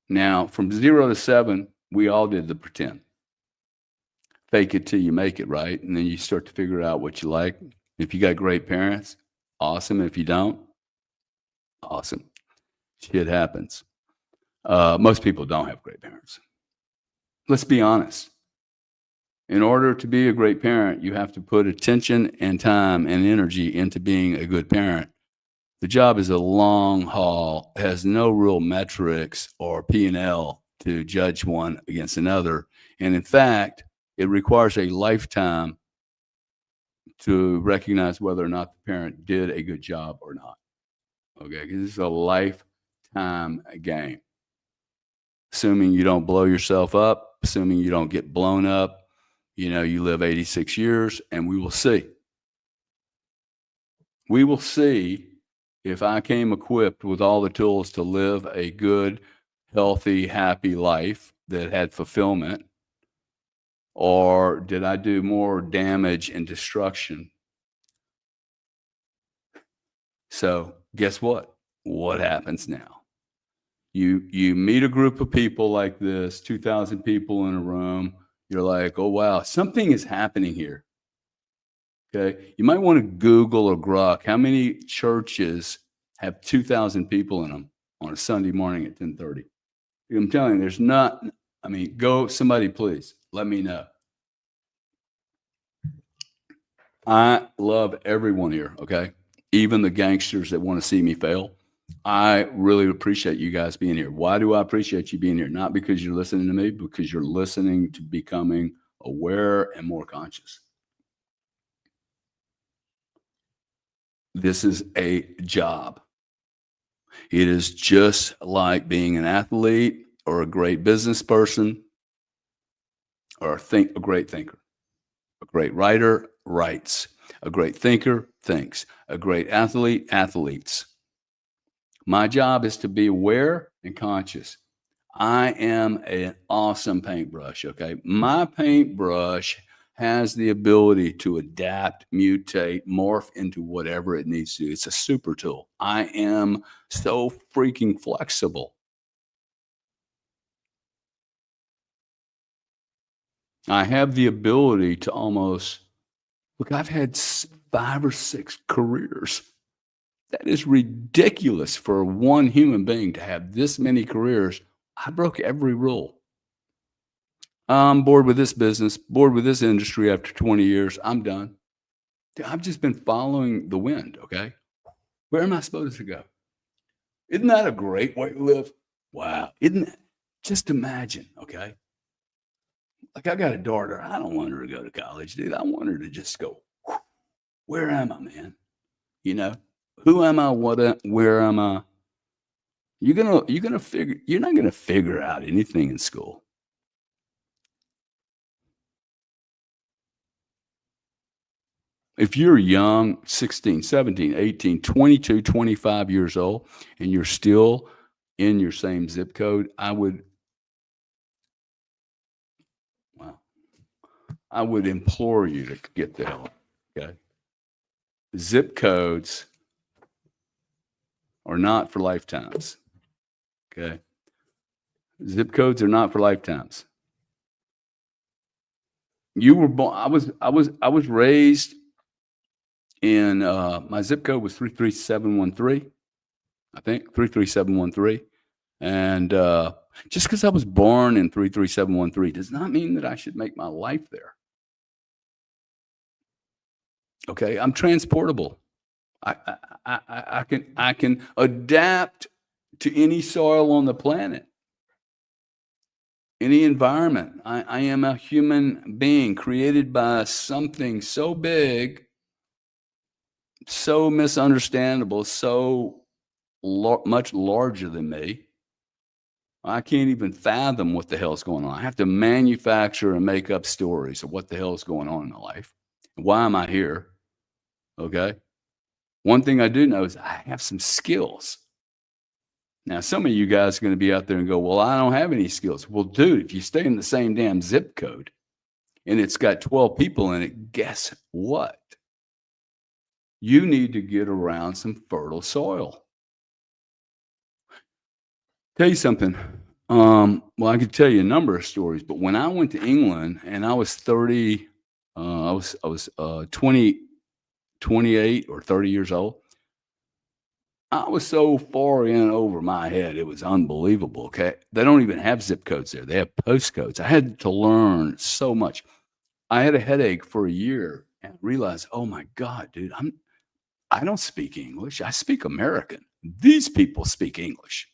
Now, from 0 to 7, we all did the pretend. Fake it till you make it, right? And then you start to figure out what you like. If you got great parents, awesome. If you don't, awesome. Shit happens. Most people don't have great parents. Let's be honest. In order to be a great parent, you have to put attention and time and energy into being a good parent. The job is a long haul, has no real metrics or P&L to judge one against another. And in fact, it requires a lifetime to recognize whether or not the parent did a good job or not. Okay, because this is a lifetime game. Assuming you don't blow yourself up, assuming you don't get blown up, you live 86 years, and we will see. We will see if I came equipped with all the tools to live a good, healthy, happy life that had fulfillment, or did I do more damage and destruction? So guess what? What happens now? You meet a group of people like this, 2,000 people in a room. You're like, oh wow, something is happening here. Okay, you might want to Google or Grok how many churches have 2,000 people in them on a Sunday morning at 10:30. I'm telling you, there's not. I mean, go somebody, please let me know. I love everyone here. Okay, even the gangsters that want to see me fail. I really appreciate you guys being here. Why do I appreciate you being here? Not because you're listening to me, because you're listening to becoming aware and more conscious. This is a job. It is just like being an athlete or a great business person or a great thinker. A great writer writes. A great thinker thinks. A great athlete athletes. My job is to be aware and conscious. I am an awesome paintbrush, okay? My paintbrush has the ability to adapt, mutate, morph into whatever it needs to. It's a super tool. I am so freaking flexible. I have the ability to almost look, I've had 5 or 6 careers. That is ridiculous for one human being to have this many careers. I broke every rule. I'm bored with this business, bored with this industry after 20 years. I'm done. I've just been following the wind, okay? Where am I supposed to go? Isn't that a great way to live? Wow. Isn't that just imagine, okay? Like I got a daughter. I don't want her to go to college, dude. I want her to just go, where am I, man? You know, who am I? Where am I? You're not gonna figure out anything in school. If you're young, 16, 17, 18, 22, 25 years old, and you're still in your same zip code, well, I would implore you to get the hell, okay? Zip codes are not for lifetimes. Okay. Zip codes are not for lifetimes. You were born. I was raised in my zip code was 33713. I think 33713. And just because I was born in 33713 does not mean that I should make my life there. Okay, I'm transportable. I can adapt to any soil on the planet, any environment. I am a human being created by something so big, so misunderstandable, so much larger than me. I can't even fathom what the hell's going on. I have to manufacture and make up stories of what the hell is going on in my life. Why am I here? Okay. One thing I do know is I have some skills. Now, some of you guys are going to be out there and go, well, I don't have any skills. Well, dude, if you stay in the same damn zip code and it's got 12 people in it, guess what? You need to get around some fertile soil. Tell you something. Well, I could tell you a number of stories, but when I went to England and I was 30, I was 28 or 30 years old. I was so far in over my head, it was unbelievable. Okay. They don't even have zip codes there. They have postcodes. I had to learn so much. I had a headache for a year and realized, oh my God, dude, I don't speak English. I speak American. These people speak English.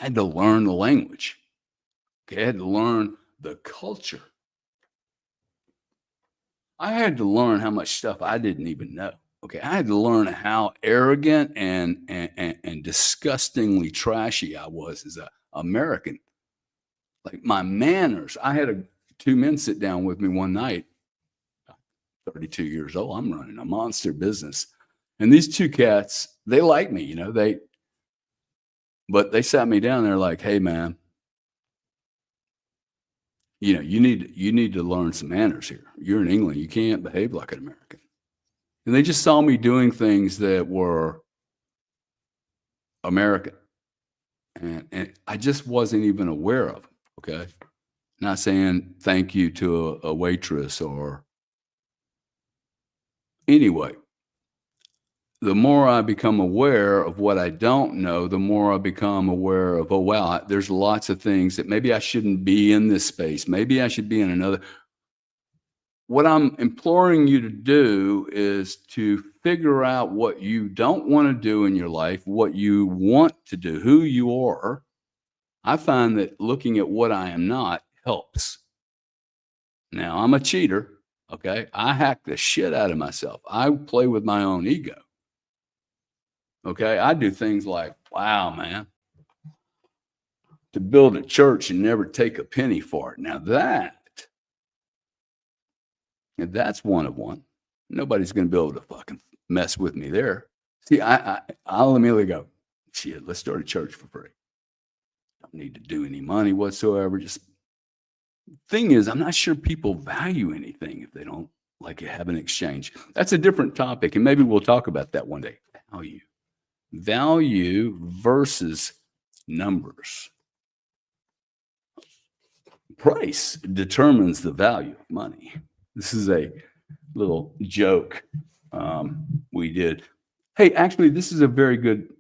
I had to learn the language. Okay. I had to learn the culture. I had to learn how much stuff I didn't even know. Okay, I had to learn how arrogant and disgustingly trashy I was as a American. Like my manners. I had two men sit down with me one night. 32 years old. I'm running a monster business, and these two cats, they like me, but they sat me down. They're like, "Hey, man, you need to learn some manners here. You're in England. You can't behave like an American." And they just saw me doing things that were American. And I just wasn't even aware of them, okay? Not saying thank you to a waitress or anyway. The more I become aware of what I don't know, the more I become aware of, oh, wow, there's lots of things that maybe I shouldn't be in this space. Maybe I should be in another. What I'm imploring you to do is to figure out what you don't want to do in your life, what you want to do, who you are. I find that looking at what I am not helps. Now, I'm a cheater, okay? I hack the shit out of myself. I play with my own ego, okay? I do things like, wow, man, to build a church and never take a penny for it. Now, that's one of one. Nobody's going to be able to fucking mess with me there. See, I'll immediately go, shit, let's start a church for free. Don't need to do any money whatsoever. Just thing is, I'm not sure people value anything if they don't like have an exchange. That's a different topic, and maybe we'll talk about that one day. Value versus numbers. Price determines the value of money. This is a little joke we did. Hey, actually, this is a very good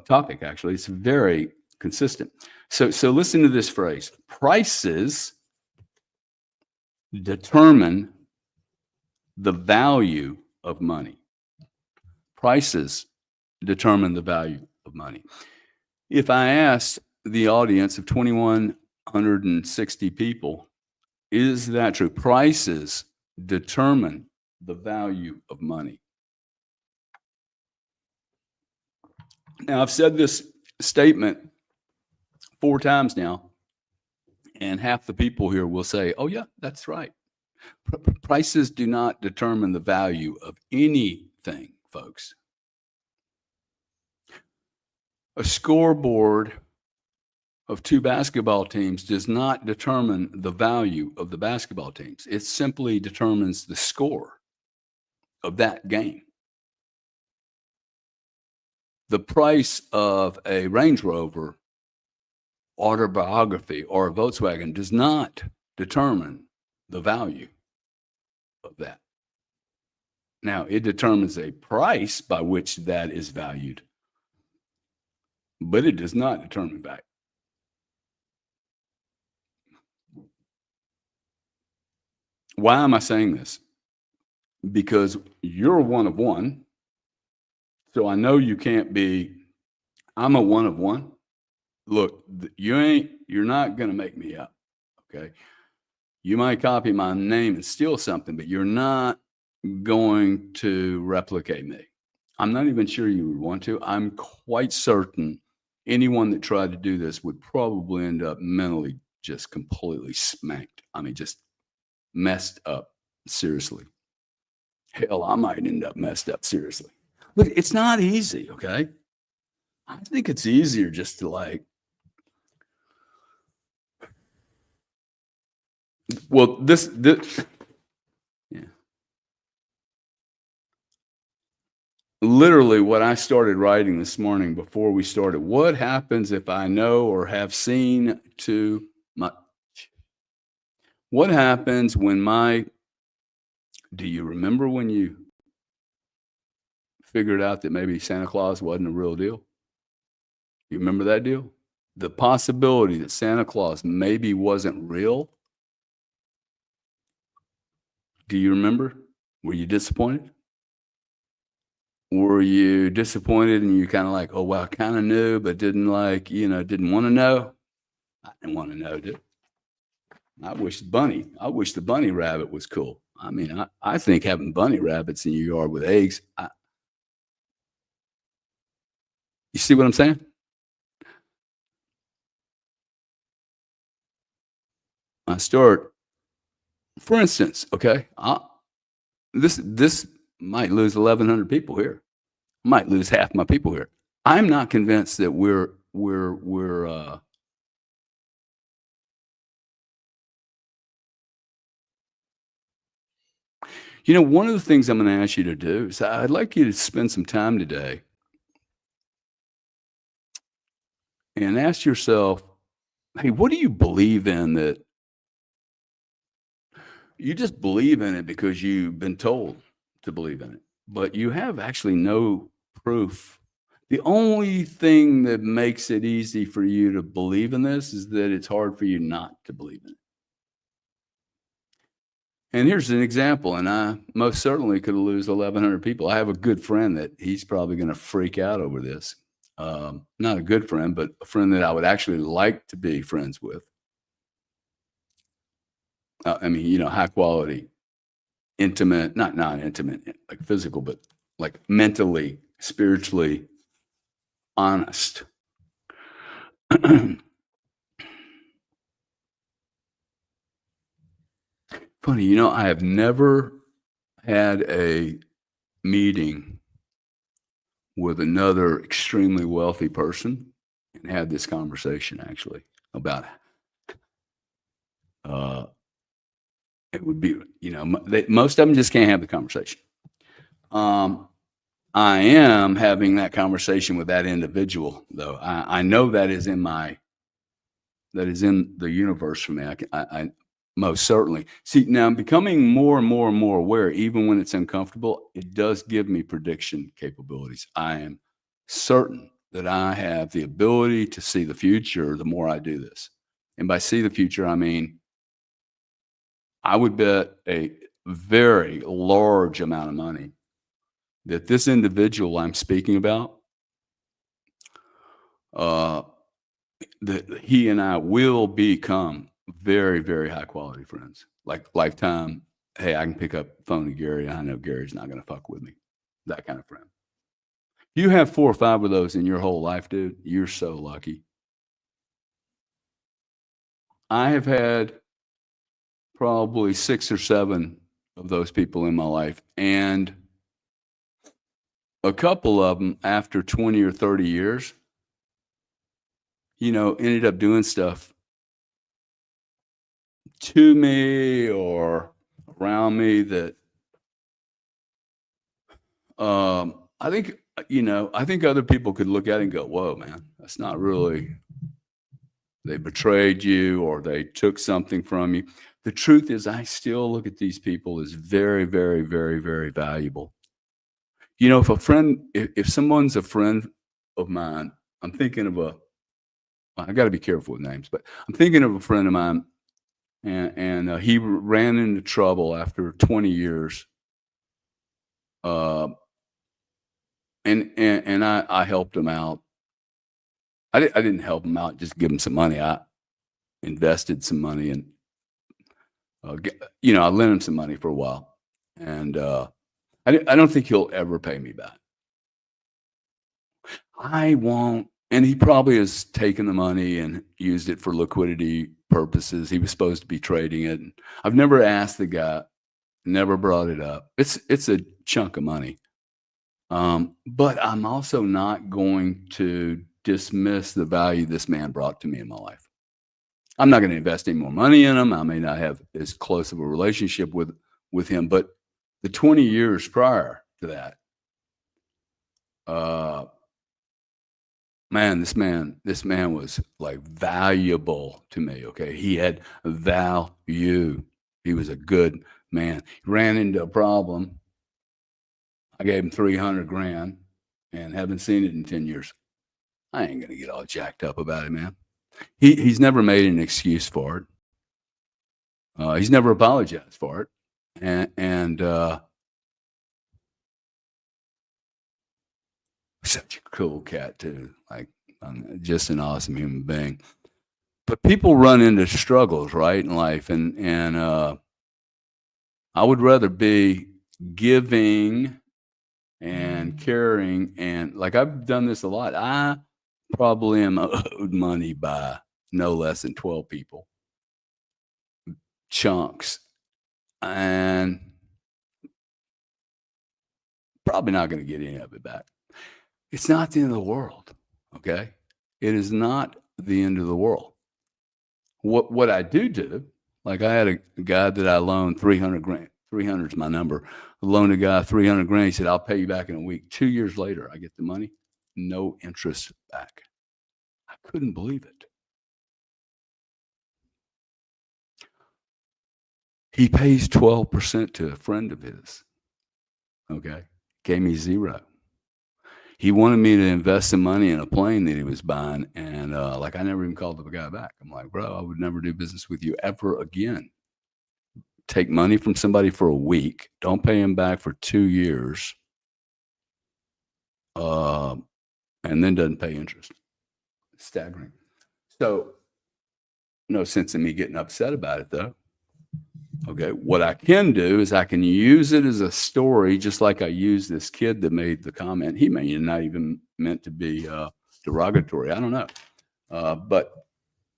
topic. Actually, it's very consistent. So listen to this phrase: prices determine the value of money. Prices determine the value of money. If I asked the audience of 2,160 people, is that true? Prices determine the value of money. Now, I've said this statement 4 times now, and half the people here will say, oh, yeah, that's right. Prices do not determine the value of anything, folks. A scoreboard of 2 basketball teams does not determine the value of the basketball teams. It simply determines the score of that game. the price of a Range Rover autobiography or a Volkswagen does not determine the value of that. Now, it determines a price by which that is valued, but it does not determine value. Why am I saying this? Because you're a one of one. So I know you can't be, I'm a one of one. Look, you're not going to make me up. Okay. You might copy my name and steal something, but you're not going to replicate me. I'm not even sure you would want to. I'm quite certain anyone that tried to do this would probably end up mentally just completely smacked. I mean, just messed up. Seriously. Hell, I might end up messed up. Seriously. Look, it's not easy. Okay. I think it's easier just to well, this yeah. Literally what I started writing this morning before we started. What happens if I know or have seen too much? What happens when do you remember when you figured out that maybe Santa Claus wasn't a real deal? You remember that deal? The possibility that Santa Claus maybe wasn't real. Do you remember? Were you disappointed? Were you disappointed and you kinda like, "Oh, well, I kinda knew, but didn't didn't wanna know?" I didn't wanna know, dude. I wish the bunny rabbit was cool. I mean, I think having bunny rabbits in your yard with eggs, you see what I'm saying? I start for instance, okay, this might lose 1,100 people here. Might lose half my people here. I'm not convinced that one of the things I'm gonna ask you to do is I'd like you to spend some time today and ask yourself, "Hey, what do you believe in that you just believe in it because you've been told to believe in it, but you have actually no proof?" The only thing that makes it easy for you to believe in this is that it's hard for you not to believe in it. And here's an example, and I most certainly could lose 1,100 people. I have a good friend that he's probably gonna freak out over this. Not a good friend, but a friend that I would actually like to be friends with. I mean, high quality, intimate, not non-intimate, like physical, but like mentally, spiritually honest. Funny, I have never had a meeting with another extremely wealthy person and had this conversation actually about uh it would be most of them just can't have the conversation. um I am having that conversation with that individual though. I know that is in the universe for me. I most certainly see now. I'm becoming more and more and more aware, even when it's uncomfortable. It does give me prediction capabilities. I am certain that I have the ability to see the future the more I do this. And by see the future, I mean I would bet a very large amount of money that this individual I'm speaking about, uh, that he and I will become very, very high quality friends. Like lifetime, hey, I can pick up the phone to Gary. I know Gary's not gonna fuck with me. That kind of friend. You have 4 or 5 of those in your whole life, dude. You're so lucky. I have had probably 6 or 7 of those people in my life, and a couple of them after 20 or 30 years, ended up doing stuff to me or around me that I think I think other people could look at it and go, whoa, man, that's not really, they betrayed you or they took something from you. The truth is, I still look at these people as very, very, very, very valuable. If someone's a friend of mine, I'm thinking of I got to be careful with names, but I'm thinking of a friend of mine, and he ran into trouble after 20 years. Uh, and I helped him out. I didn't help him out, just give him some money. I invested some money and, I lent him some money for a while. And I don't think he'll ever pay me back. I won't. And he probably has taken the money and used it for liquidity purposes. He was supposed to be trading it. And I've never asked the guy, never brought it up. It's a chunk of money. But I'm also not going to dismiss the value this man brought to me in my life. I'm not going to invest any more money in him. I may not have as close of a relationship with him, but the 20 years prior to that, this man was like valuable to me. Okay. He had value. He was a good man. He ran into a problem. I gave him 300 grand and haven't seen it in 10 years. I ain't going to get all jacked up about it, man. He's never made an excuse for it. He's never apologized for it. And such a cool cat too. Like, just an awesome human being. But people run into struggles, right, in life, and I would rather be giving and caring, and like I've done this a lot. I probably am owed money by no less than 12 people, chunks, and probably not going to get any of it back. It's not the end of the world, okay? It is not the end of the world. What I do, like I had a guy that I loaned 300 grand. 300 is my number. I loaned a guy 300 grand. He said, I'll pay you back in a week. 2 years later, I get the money, no interest back. I couldn't believe it. He pays 12% to a friend of his. Okay. Gave me zero. He wanted me to invest some money in a plane that he was buying. And like, I never even called the guy back. I'm like, bro, I would never do business with you ever again. Take money from somebody for a week. Don't pay him back for 2 years. And then doesn't pay interest. Staggering. So no sense in me getting upset about it though. Okay. What I can do is I can use it as a story, just like I used this kid that made the comment. He may not even meant to be derogatory. I don't know. But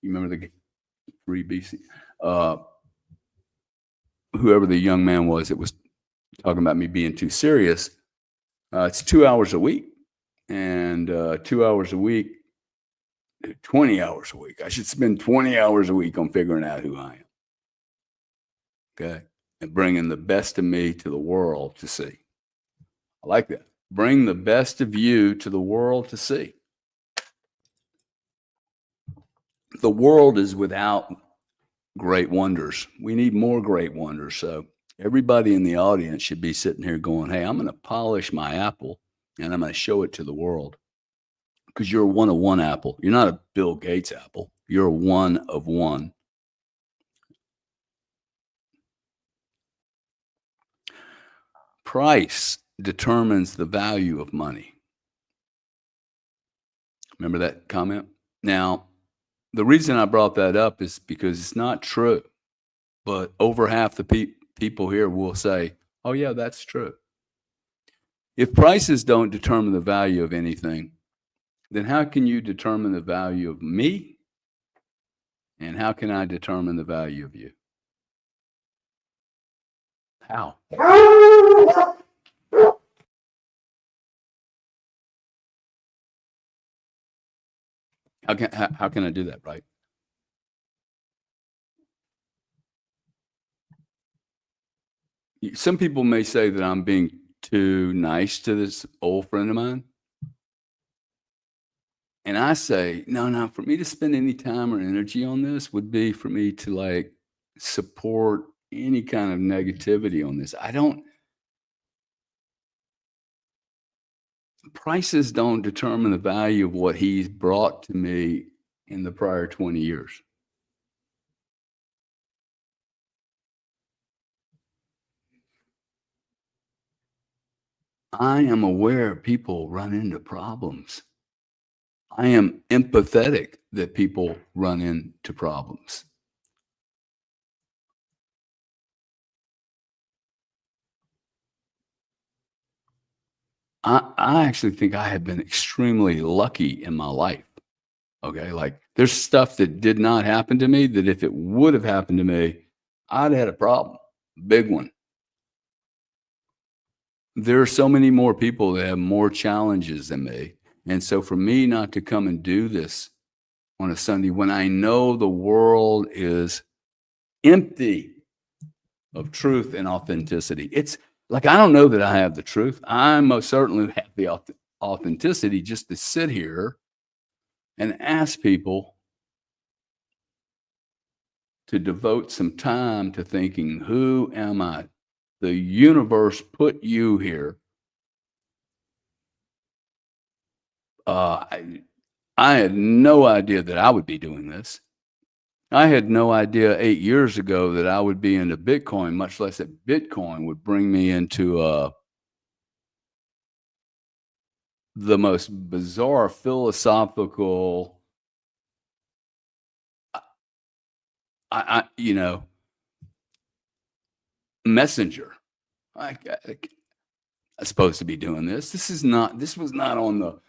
you remember the 3 BC? Whoever the young man was that was talking about me being too serious. It's 2 hours a week. And 2 hours a week, 20 hours a week. I should spend 20 hours a week on figuring out who I am. Okay. And bringing the best of me to the world to see. I like that. Bring the best of you to the world to see. The world is without great wonders. We need more great wonders. So everybody in the audience should be sitting here going, hey, I'm going to polish my apple and I'm going to show it to the world. Because you're a one of one apple. You're not a Bill Gates apple. You're a one of one. Price determines the value of money. Remember that comment? Now, the reason I brought that up is because it's not true. But over half the people here will say, oh, yeah, that's true. If prices don't determine the value of anything, then how can you determine the value of me? And how can I determine the value of you? How? How can I do that, right? Some people may say that I'm being too nice to this old friend of mine. And I say, no, no, for me to spend any time or energy on this would be for me to like support any kind of negativity on this. I don't, prices don't determine the value of what he's brought to me in the prior 20 years. I am aware people run into problems. I am empathetic that people run into problems. I actually think I have been extremely lucky in my life. Okay. Like there's stuff that did not happen to me that if it would have happened to me, I'd had a problem. Big one. There are so many more people that have more challenges than me. And so for me not to come and do this on a Sunday when I know the world is empty of truth and authenticity. It's like I don't know that I have the truth. I most certainly have the authenticity just to sit here and ask people to devote some time to thinking, who am I? The universe put you here. Uh, I, I had no idea that I would be doing this. I had no idea 8 years ago that I would be into Bitcoin, much less that Bitcoin would bring me into the most bizarre philosophical, you know, messenger. I'm supposed to be doing this. This was not on the,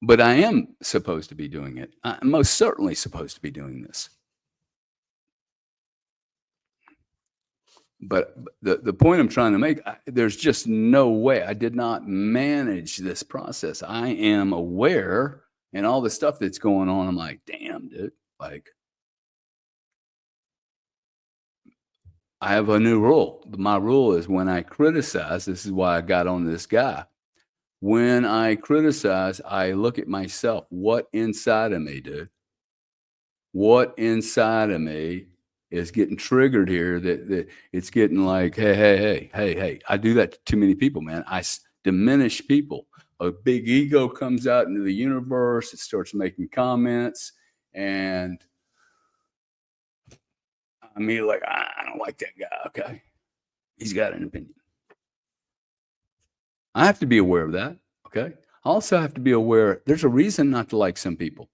but I am supposed to be doing it. I'm most certainly supposed to be doing this. But the point I'm trying to make, there's just no way. I did not manage this process. I am aware and all the stuff that's going on. I'm like, damn, dude. Like, I have a new rule. My rule is when I criticize, this is why I got on this guy. When I criticize, I look at myself. What inside of me, dude? What inside of me is getting triggered here that it's getting like, hey, hey, hey, hey, hey. I do that to too many people, man. Diminish people. A big ego comes out into the universe. It starts making comments. And I mean, like, I don't like that guy. Okay. He's got an opinion. I have to be aware of that. Okay. I also have to be aware there's a reason not to like some people.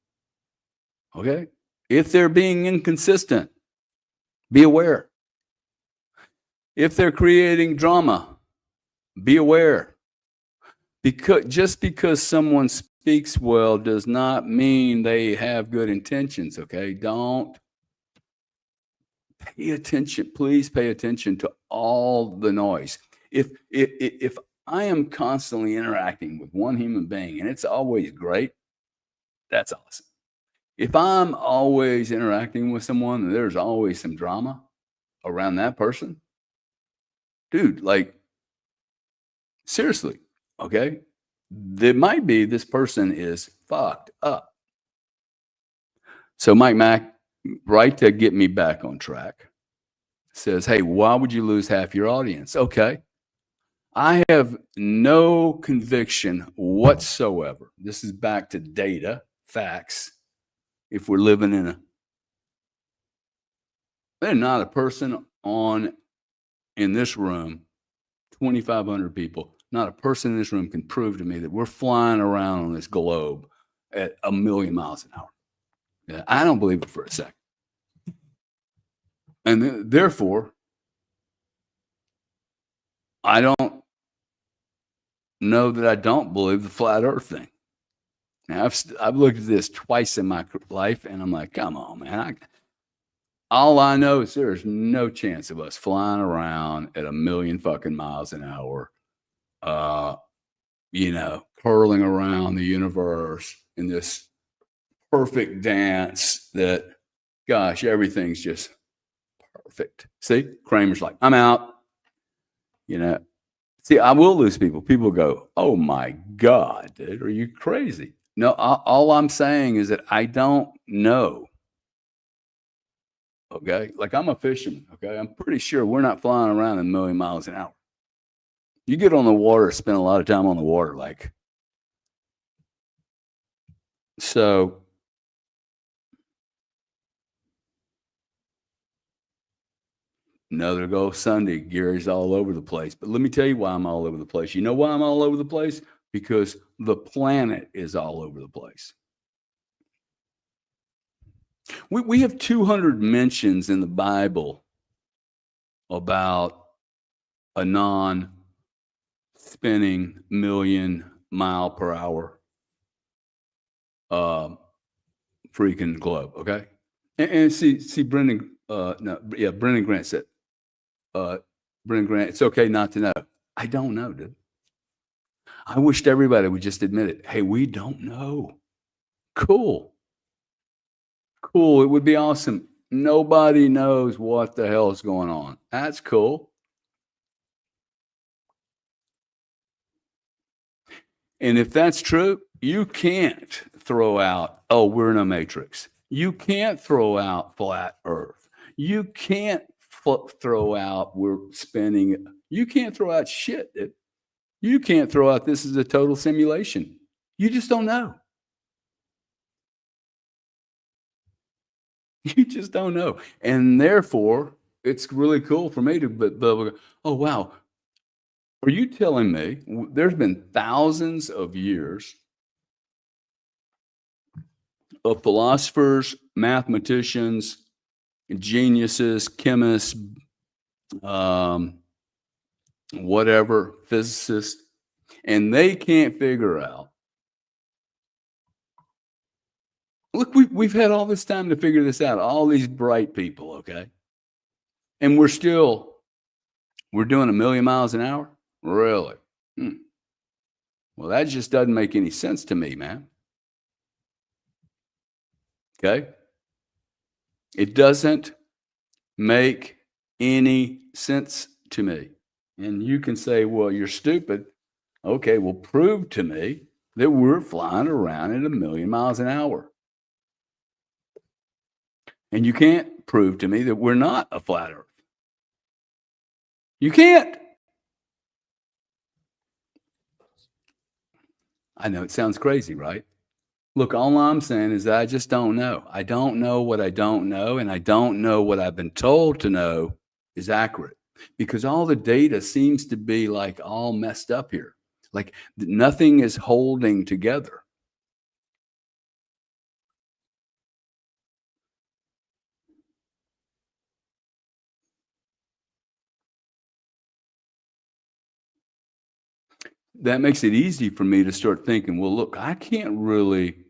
Okay. If they're being inconsistent, be aware. If they're creating drama, be aware. Because just because someone speaks well does not mean they have good intentions. Okay. Don't pay attention. Please pay attention to all the noise. If I am constantly interacting with one human being and it's always great, that's awesome. If I'm always interacting with someone and there's always some drama around that person, dude, like seriously, okay? There might be this person is fucked up. So Mike Mack, right to get me back on track, says, hey, why would you lose half your audience? Okay. I have no conviction whatsoever. This is back to data, facts. If we're living in there's not a person in this room, 2,500 people, not a person in this room can prove to me that we're flying around on this globe at 1,000,000 miles an hour. Yeah, I don't believe it for a second. And therefore, I don't know that I don't believe the flat earth thing. Now, I've looked at this twice in my life, and I'm like, come on, man. All I know is there's no chance of us flying around at 1,000,000 fucking miles an hour, curling around the universe in this perfect dance that, gosh, everything's just perfect. See, Kramer's like, I'm out. See, I will lose people. People go, oh my God, dude, are you crazy? No, all I'm saying is that I don't know. Okay, like I'm a fisherman. Okay, I'm pretty sure we're not flying around a million miles an hour. You get on the water, spend a lot of time on the water, like so. Another go Sunday. Gary's all over the place. But let me tell you why I'm all over the place. You know why I'm all over the place? Because the planet is all over the place. We have 200 mentions in the Bible about a non spinning million mile per hour uh, freaking globe. Okay. And see, Brendan, no, yeah, Brendan Grant said, uh, Brendan Grant, it's okay not to know. I don't know, dude. I wished everybody would just admit it. Hey, we don't know. Cool. Cool. It would be awesome. Nobody knows what the hell is going on. That's cool. And if that's true, you can't throw out, oh, we're in a matrix. You can't throw out flat earth. You can't throw out we're spinning. You can't throw out shit. You can't throw out this is a total simulation. You just don't know. You just don't know. And therefore, it's really cool for me to be able to go, oh, wow. Are you telling me there's been thousands of years of philosophers, mathematicians, geniuses, chemists, um, whatever, physicists, and they can't figure out. Look, we've had all this time to figure this out, all these bright people, okay? And we're doing a million miles an hour? Really? Hmm. Well, that just doesn't make any sense to me, man. Okay? It doesn't make any sense to me. And you can say, well, you're stupid. Okay, well, prove to me that we're flying around at a million miles an hour. And you can't prove to me that we're not a flat earth. You can't. I know it sounds crazy, right? Look, all I'm saying is that I just don't know. I don't know what I don't know, and I don't know what I've been told to know is accurate because all the data seems to be like all messed up here. Like nothing is holding together. That makes it easy for me to start thinking, well, look, I can't really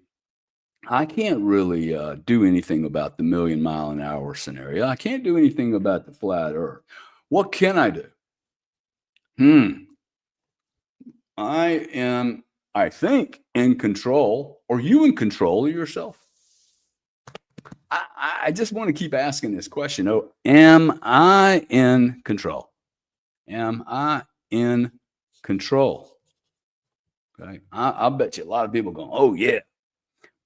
do anything about the million mile an hour scenario. I can't do anything about the flat earth. What can I do? Hmm. I am, I think, in control. Are you in control of yourself? I just want to keep asking this question. Oh, am I in control? Am I in control? Okay. I bet you a lot of people going, oh, yeah.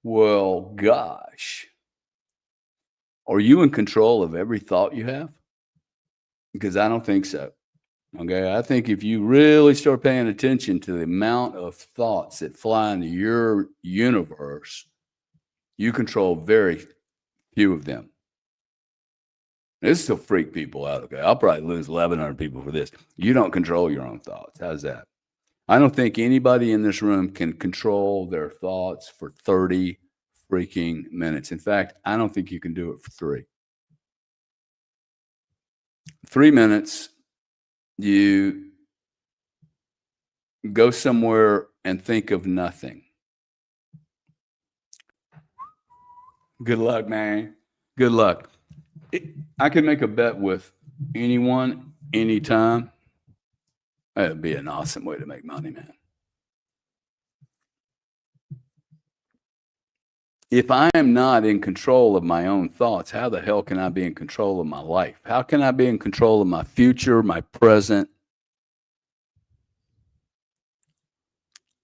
Well, gosh. Are you in control of every thought you have? Because I don't think so. Okay. I think if you really start paying attention to the amount of thoughts that fly into your universe, you control very few of them. This will freak people out. Okay. I'll probably lose 1,100 people for this. You don't control your own thoughts. How's that? I don't think anybody in this room can control their thoughts for 30 freaking minutes. In fact, I don't think you can do it for 3. 3 minutes, you go somewhere and think of nothing. Good luck, man. Good luck. I could make a bet with anyone, anytime. That'd be an awesome way to make money, man. If I am not in control of my own thoughts, how the hell can I be in control of my life? How can I be in control of my future, my present?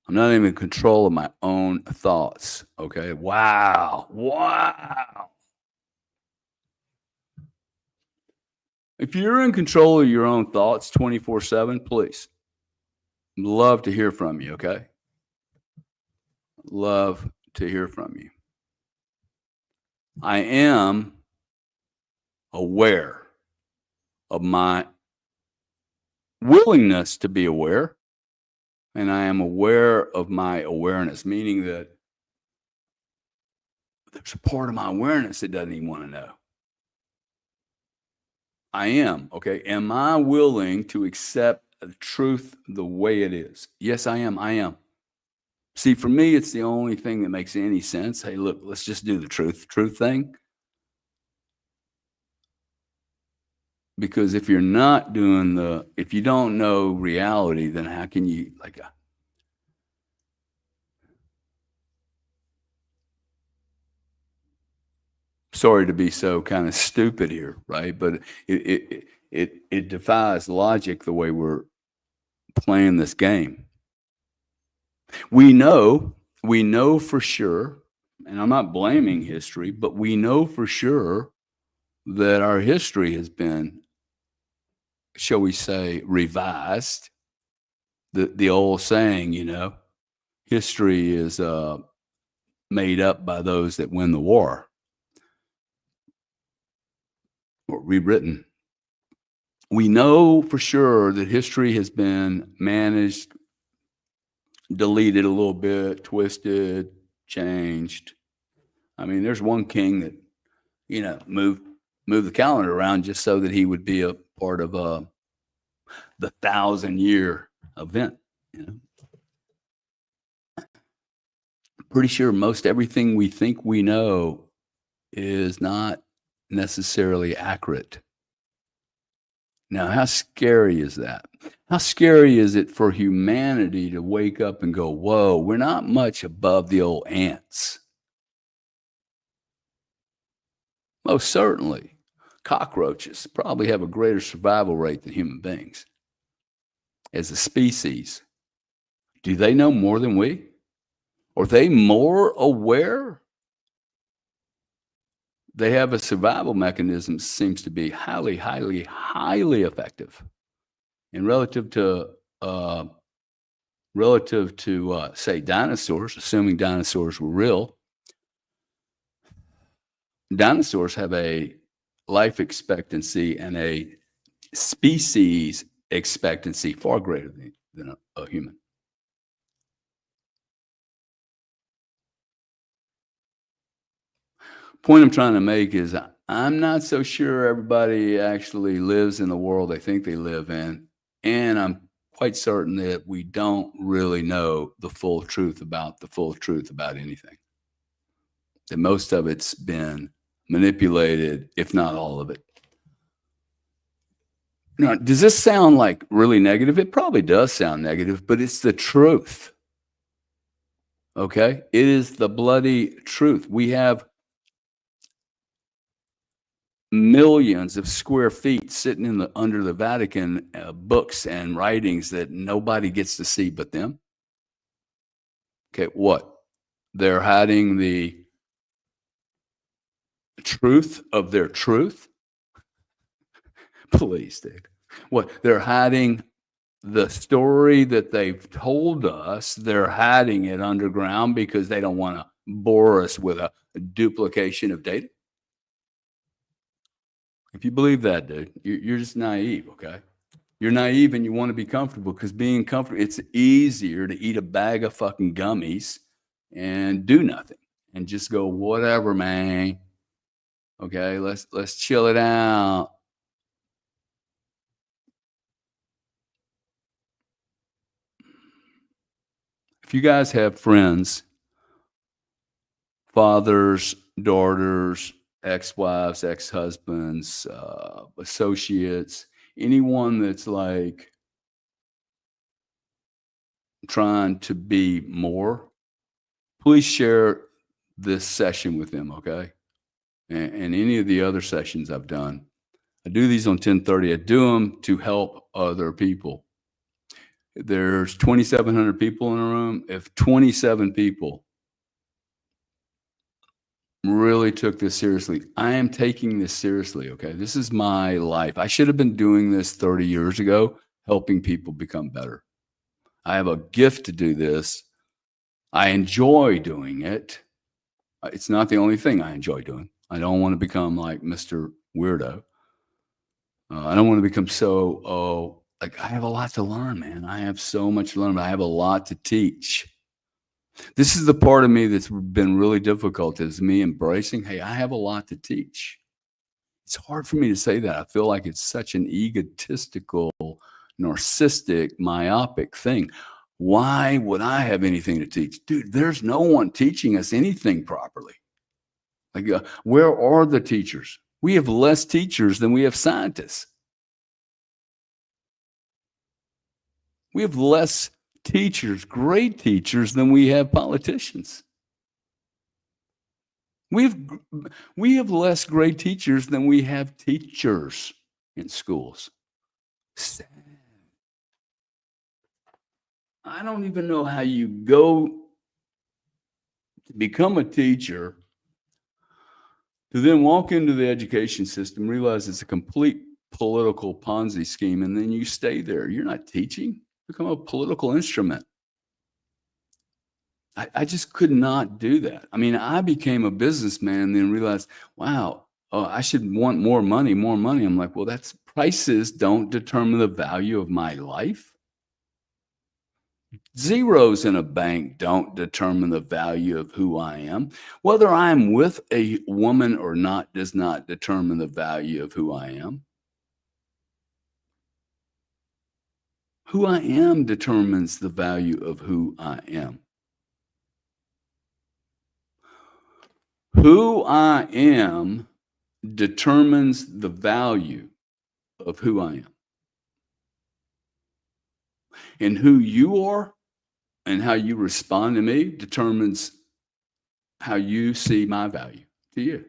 I'm not even in control of my own thoughts. Okay. Wow. Wow. If you're in control of your own thoughts 24/7, please, love to hear from you. Okay. Love to hear from you. I am aware of my willingness to be aware, and I am aware of my awareness, meaning that there's a part of my awareness that doesn't even want to know. I am. Okay. Am I willing to accept the truth the way it is? Yes, I am. I am. See, for me, it's the only thing that makes any sense. Hey, look, let's just do the truth thing. Because if you're not doing if you don't know reality, then how can you, like, sorry to be so kind of stupid here, right? But it defies logic the way we're playing this game. We know for sure, and I'm not blaming history, but we know for sure that our history has been, shall we say, revised. The old saying, history is made up by those that win the war, or rewritten. We know for sure that history has been managed, deleted a little bit, twisted, changed. I mean, there's one king that, moved the calendar around just so that he would be a part of the 1,000-year event. Pretty sure most everything we think we know is not necessarily accurate. Now, how scary is that? How scary is it for humanity to wake up and go, whoa, we're not much above the old ants? Most certainly. Cockroaches probably have a greater survival rate than human beings. As a species, do they know more than we? Are they more aware? They have a survival mechanism seems to be highly, highly, highly effective. And uh, say dinosaurs, assuming dinosaurs were real, dinosaurs have a life expectancy and a species expectancy far greater than a human. Point I'm trying to make is I'm not so sure everybody actually lives in the world they think they live in, and I'm quite certain that we don't really know the full truth about anything. That most of it's been manipulated, if not all of it. Now, does this sound like really negative? It probably does sound negative, but it's the truth. Okay? It is the bloody truth. We have millions of square feet sitting under the Vatican, books and writings that nobody gets to see but them. Okay, what? They're hiding the truth of their truth? Please, dude. What? They're hiding the story that they've told us. They're hiding it underground because they don't want to bore us with a duplication of data. If you believe that, dude, you're just naive, okay? You're naive and you want to be comfortable because being comfortable, it's easier to eat a bag of fucking gummies and do nothing and just go, whatever, man. Okay, let's chill it out. If you guys have friends, fathers, daughters, ex-wives, ex-husbands, associates, anyone that's like trying to be more, please share this session with them, okay? And any of the other sessions I've done. I do these on 1030. I do them to help other people. There's 2,700 people in a room. If 27 people really took this seriously, I am taking this seriously, okay? This is my life. I should have been doing this 30 years ago, helping people become better. I have a gift to do this. I enjoy doing it. It's not the only thing I enjoy doing. I don't want to become like Mr. Weirdo. I don't want to become so, oh, like I have a lot to learn, man. I have so much to learn, but I have a lot to teach. This is the part of me that's been really difficult is me embracing, hey, I have a lot to teach. It's hard for me to say that. I feel like it's such an egotistical, narcissistic, myopic thing. Why would I have anything to teach? Dude, there's no one teaching us anything properly. Like, where are the teachers? We have less teachers than we have scientists. We have less teachers, great teachers, than we have politicians. We've we have less great teachers than we have teachers in schools. Sad. I don't even know how you go to become a teacher to then walk into the education system, realize it's a complete political Ponzi scheme, and then you stay there. You're not teaching, become a political instrument. I just could not do that. I mean, I became a businessman and then realized, wow, oh, I should want more money, more money. I'm like, well, that's prices don't determine the value of my life. Zeros in a bank don't determine the value of who I am. Whether I'm with a woman or not does not determine the value of who I am. Who I am determines the value of who I am. Who I am determines the value of who I am. And who you are and how you respond to me determines how you see my value to you.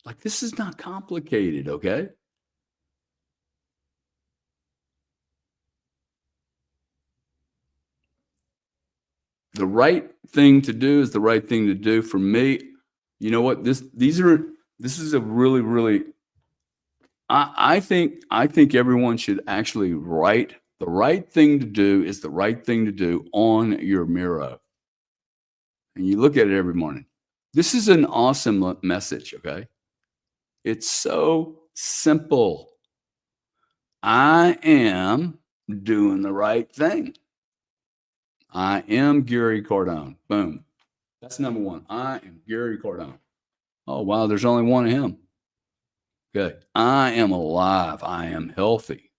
Like, this is not complicated, okay? The right thing to do is the right thing to do for me. You know what? This is a really, really I think everyone should actually write the right thing to do is the right thing to do on your mirror. And you look at it every morning. This is an awesome message, okay? It's so simple. I am doing the right thing. I am Gary Cardone. Boom. That's number one. I am Gary Cardone. Oh, wow. There's only one of him. Okay. I am alive. I am healthy.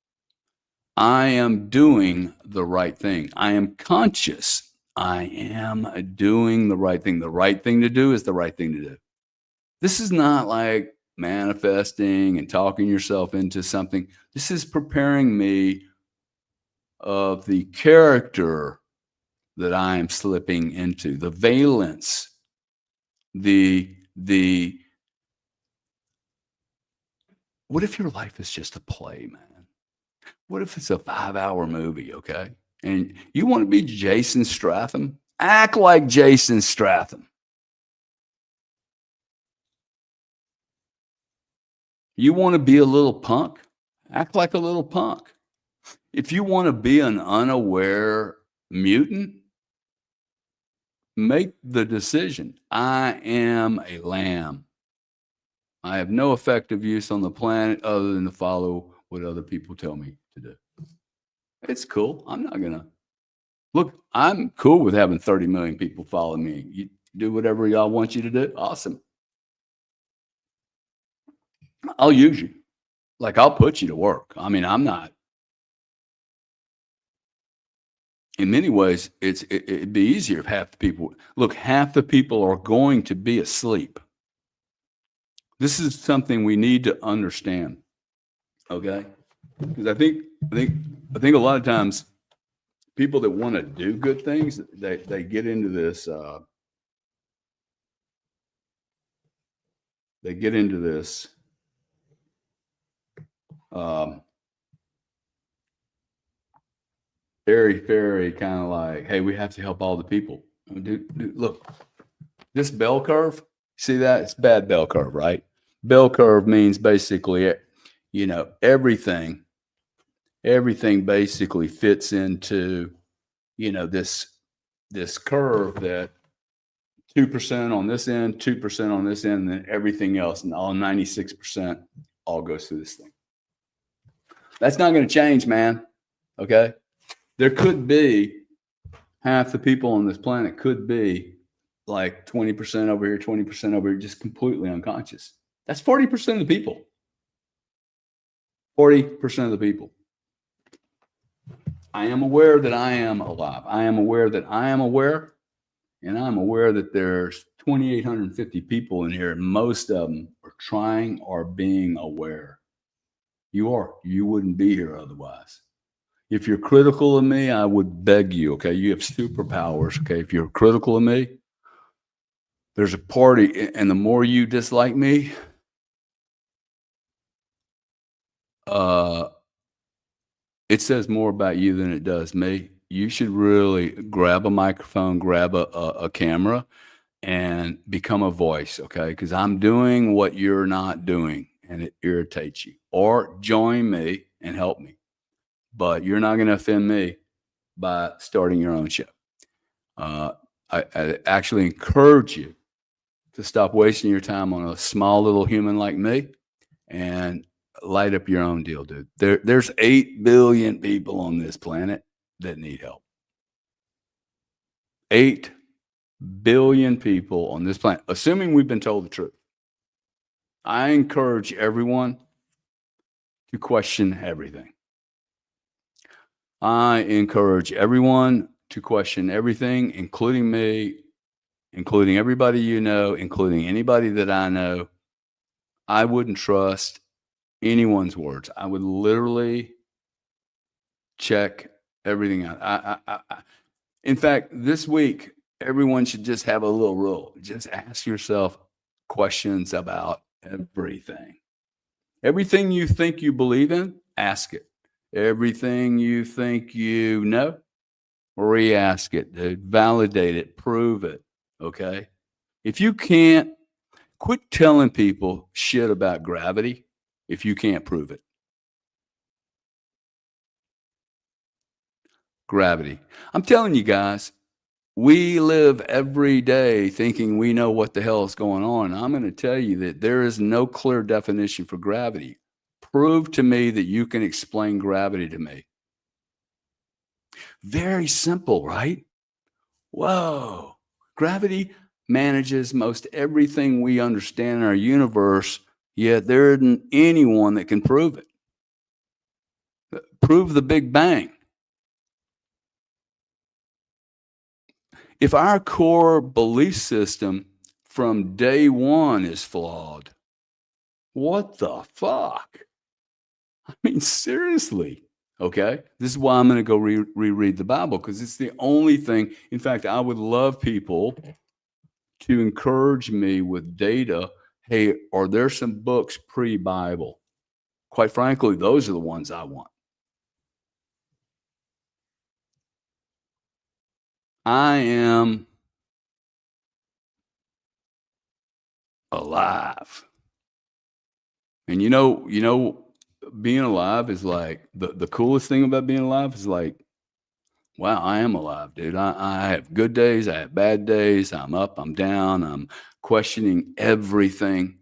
I am doing the right thing. I am conscious. I am doing the right thing. The right thing to do is the right thing to do. This is not like manifesting and talking yourself into something. This is preparing me of the character that I am slipping into, the valence, the what if your life is just a play, man? What if it's a 5-hour movie, okay? And you want to be Jason Statham? Act like Jason Statham. You want to be a little punk? Act like a little punk. If you want to be an unaware mutant, make the decision. I am a lamb. I have no effective use on the planet other than to follow what other people tell me to do. It's cool. I'm not gonna look. I'm cool with having 30 million people follow me. You do whatever y'all want you to do. Awesome. I'll use you. Like, I'll put you to work. I mean, I'm not. In many ways, it'd be easier if half the people look. Half the people are going to be asleep. This is something we need to understand. Okay, because I think a lot of times people that want to do good things, they get into this. They get into this. Um, airy-fairy kind of like, hey, we have to help all the people. Dude, look, this bell curve, see that? It's bad bell curve, right? Bell curve means basically, everything basically fits into, this curve that 2% on this end, 2% on this end, and then everything else, and all 96% all goes through this thing. That's not going to change, man. Okay? There could be half the people on this planet could be like 20% over here, 20% over here, just completely unconscious. That's 40% of the people. 40% of the people. I am aware that I am alive. I am aware that I am aware. And I'm aware that there's 2,850 people in here, and most of them are trying or being aware. You are. You wouldn't be here otherwise. If you're critical of me, I would beg you, okay? You have superpowers, okay? If you're critical of me, there's a party, and the more you dislike me, it says more about you than it does me. You should really grab a microphone, grab a camera, and become a voice, okay? Because I'm doing what you're not doing, and it irritates you. Or join me and help me. But you're not going to offend me by starting your own show. I actually encourage you to stop wasting your time on a small little human like me and light up your own deal, dude. There's 8 billion people on this planet that need help. 8 billion people on this planet, assuming we've been told the truth. I encourage everyone to question everything. I encourage everyone to question everything, including me, including everybody you know, including anybody that I know. I wouldn't trust anyone's words. I would literally check everything out. In fact, this week, everyone should just have a little rule. Just ask yourself questions about everything. Everything you think you believe in, ask it. Everything you think you know, re-ask it, dude. Validate it, prove it, okay? If you can't, quit telling people shit about gravity if you can't prove it. Gravity. I'm telling you guys, we live every day thinking we know what the hell is going on. I'm going to tell you that there is no clear definition for gravity. Prove to me that you can explain gravity to me. Very simple, right? Whoa. Gravity manages most everything we understand in our universe, yet there isn't anyone that can prove it. Prove the Big Bang. If our core belief system from day one is flawed, what the fuck? I mean, seriously. Okay. This is why I'm going to go reread the Bible, because it's the only thing. In fact, I would love people to encourage me with data. Hey, are there some books pre-Bible? Quite frankly, those are the ones I want. I am alive. And being alive is like the coolest thing about being alive is like, wow, I am alive, dude. I have good days, I have bad days, I'm up, I'm down, I'm questioning everything.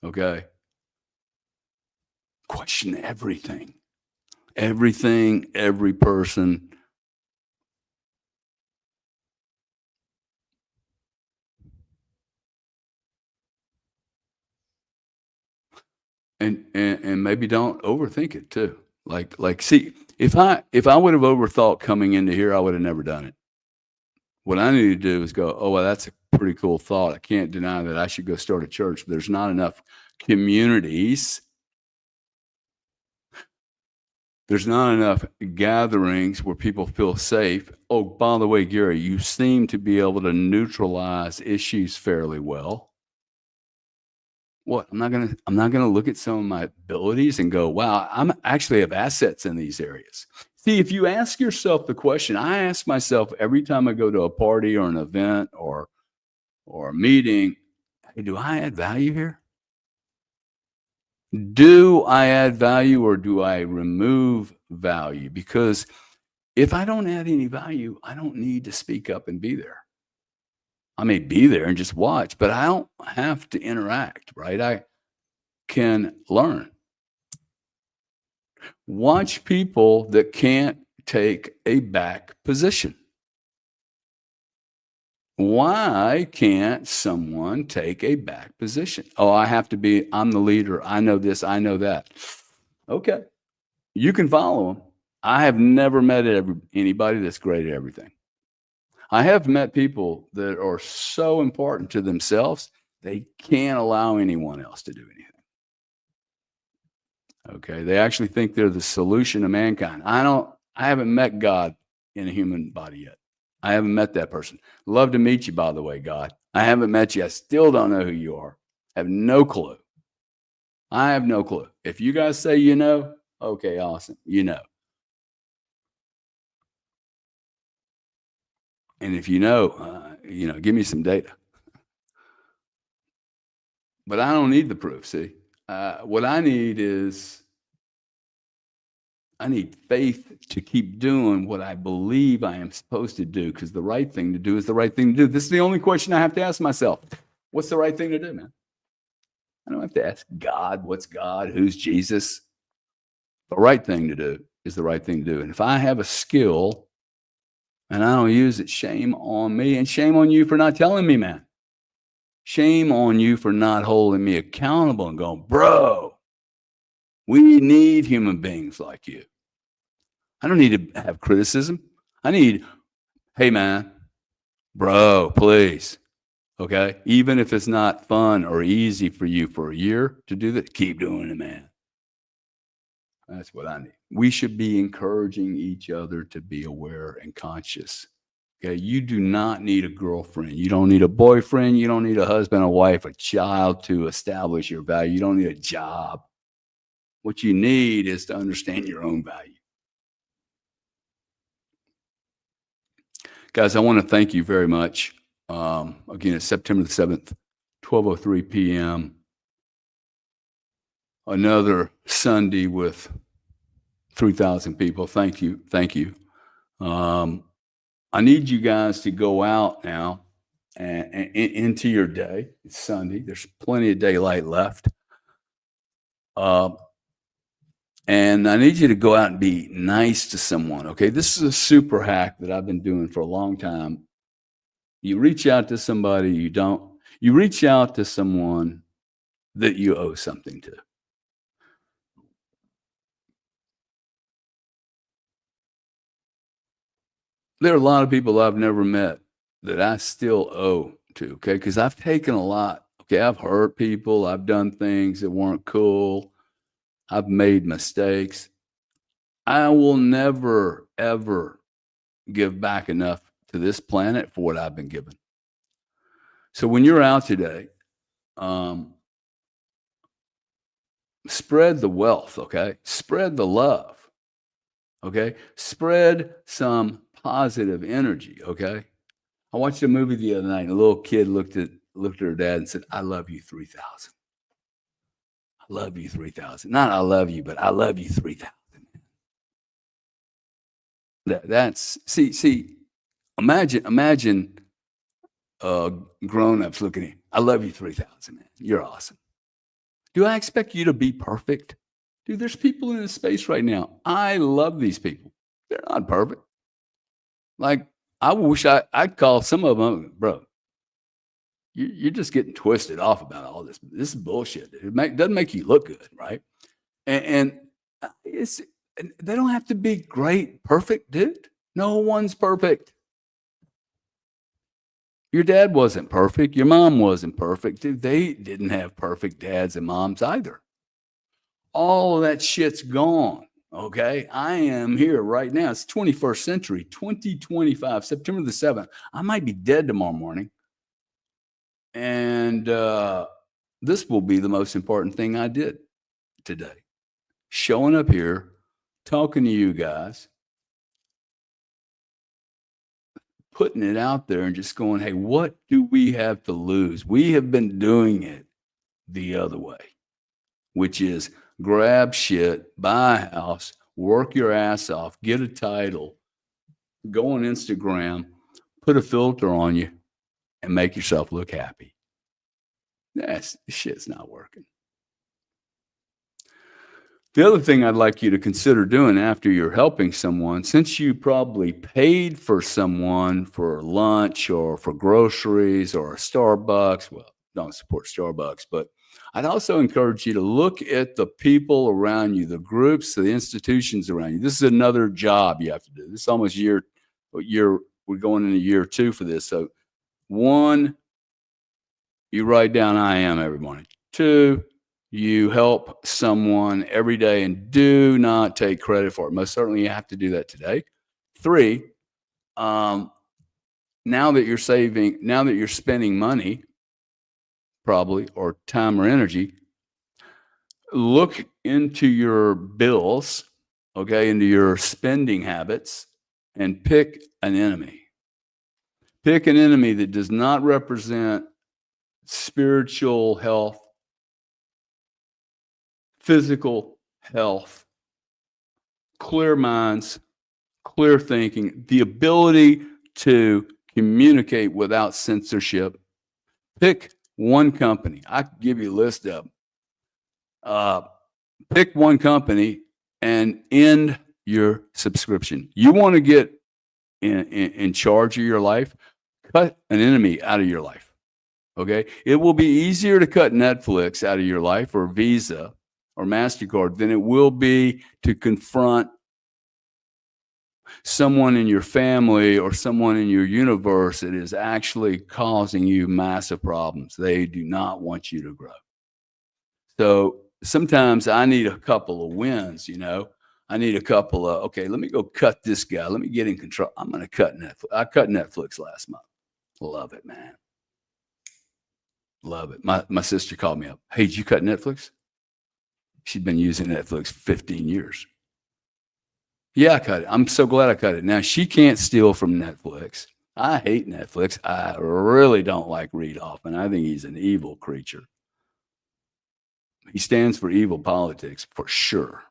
Okay. Question everything. Everything, every person. And maybe don't overthink it too. Like see, if I would have overthought coming into here, I would have never done it. What I need to do is go, oh well, that's a pretty cool thought. I can't deny that I should go start a church. There's not enough communities. There's not enough gatherings where people feel safe. Oh, by the way, Gary, you seem to be able to neutralize issues fairly well. What? I'm not gonna look at some of my abilities and go, "Wow, I'm actually have assets in these areas." See, if you ask yourself the question I ask myself every time I go to a party or an event or a meeting, "Hey, do I add value here? Do I add value or do I remove value?" Because if I don't add any value, I don't need to speak up and be there. I may be there and just watch, but I don't have to interact, right? I can learn. Watch people that can't take a back position. Why can't someone take a back position? Oh, I'm the leader. I know this, I know that. Okay, you can follow them. I have never met anybody that's great at everything. I have met people that are so important to themselves, they can't allow anyone else to do anything. Okay, they actually think they're the solution to mankind. I haven't met God in a human body yet. I haven't met that person. Love to meet you, by the way, God. I haven't met you. I still don't know who you are. I have no clue. I have no clue. If you guys say you know, okay, awesome. You know. And if give me some data. But I don't need the proof. See, what I need faith to keep doing what I believe I am supposed to do, because the right thing to do is the right thing to do. This is the only question I have to ask myself. What's the right thing to do, man? I don't have to ask God, what's God? Who's Jesus? The right thing to do is the right thing to do. And if I have a skill and I don't use it, shame on me and shame on you for not telling me, man. Shame on you for not holding me accountable and going, bro, we need human beings like you. I don't need to have criticism. I need, hey, man, bro, please. Okay. Even if it's not fun or easy for you for a year to do that, keep doing it, man. That's what I need. We should be encouraging each other to be aware and conscious. Okay. You do not need a girlfriend. You don't need a boyfriend. You don't need a husband, a wife, a child to establish your value. You don't need a job. What you need is to understand your own value. Guys, I want to thank you very much. Again, it's September the 7th, 12:03 p.m. Another Sunday with 3,000 people. Thank you. Thank you. I need you guys to go out now and into your day. It's Sunday. There's plenty of daylight left. And I need you to go out and be nice to someone. Okay. This is a super hack that I've been doing for a long time. You reach out to somebody you reach out to someone that you owe something to. There are a lot of people I've never met that I still owe to, okay? Because I've taken a lot. Okay, I've hurt people, I've done things that weren't cool, I've made mistakes. I will never, ever give back enough to this planet for what I've been given. So when you're out today, um, spread the wealth, okay? Spread the love, okay? Spread some positive energy, okay? I watched a movie the other night, and a little kid looked at her dad and said, "I love you 3,000. I love you 3,000. Not I love you, but I love you 3,000." That's see. Imagine grown-ups looking at you. "I love you 3,000, man. You're awesome." Do I expect you to be perfect? Dude, there's people in this space right now. I love these people. They're not perfect. Like, I wish I'd call some of them, bro. You're just getting twisted off about all this. This is bullshit. Doesn't make you look good, right? And it's they don't have to be great, perfect, dude. No one's perfect. Your dad wasn't perfect. Your mom wasn't perfect. Dude, they didn't have perfect dads and moms either. All of that shit's gone. Okay. I am here right now. It's 21st century, 2025, September the 7th. I might be dead tomorrow morning. And this will be the most important thing I did today. Showing up here, talking to you guys, putting it out there and just going, hey, what do we have to lose? We have been doing it the other way, which is grab shit, buy a house, work your ass off, get a title, go on Instagram, put a filter on you, and make yourself look happy. This shit's not working. The other thing I'd like you to consider doing after you're helping someone, since you probably paid for someone for lunch or for groceries or a Starbucks, well, don't support Starbucks, but I'd also encourage you to look at the people around you, the groups, the institutions around you. This is another job you have to do. This is almost year, we're going into year 2 for this. So 1, you write down I am every morning. 2, you help someone every day and do not take credit for it. Most certainly you have to do that today. 3, now that you're spending money, probably, or time or energy, look into your bills, okay, into your spending habits, and pick an enemy. Pick an enemy that does not represent spiritual health, physical health, clear minds, clear thinking, the ability to communicate without censorship. Pick one company. I can give you a list of them. Pick one company and end your subscription. You want to get in charge of your life, cut an enemy out of your life. Okay? It will be easier to cut Netflix out of your life, or Visa or MasterCard, than it will be to confront someone in your family or someone in your universe that is actually causing you massive problems. They do not want you to grow. So sometimes I need a couple of wins, I need a couple of, okay, let me go cut this guy. Let me get in control. I'm going to cut Netflix. I cut Netflix last month. Love it, man. Love it. My sister called me up. Hey, did you cut Netflix? She'd been using Netflix 15 years. Yeah, I cut it. I'm so glad I cut it. Now, she can't steal from Netflix. I hate Netflix. I really don't like Reid Hoffman. I think he's an evil creature. He stands for evil politics for sure.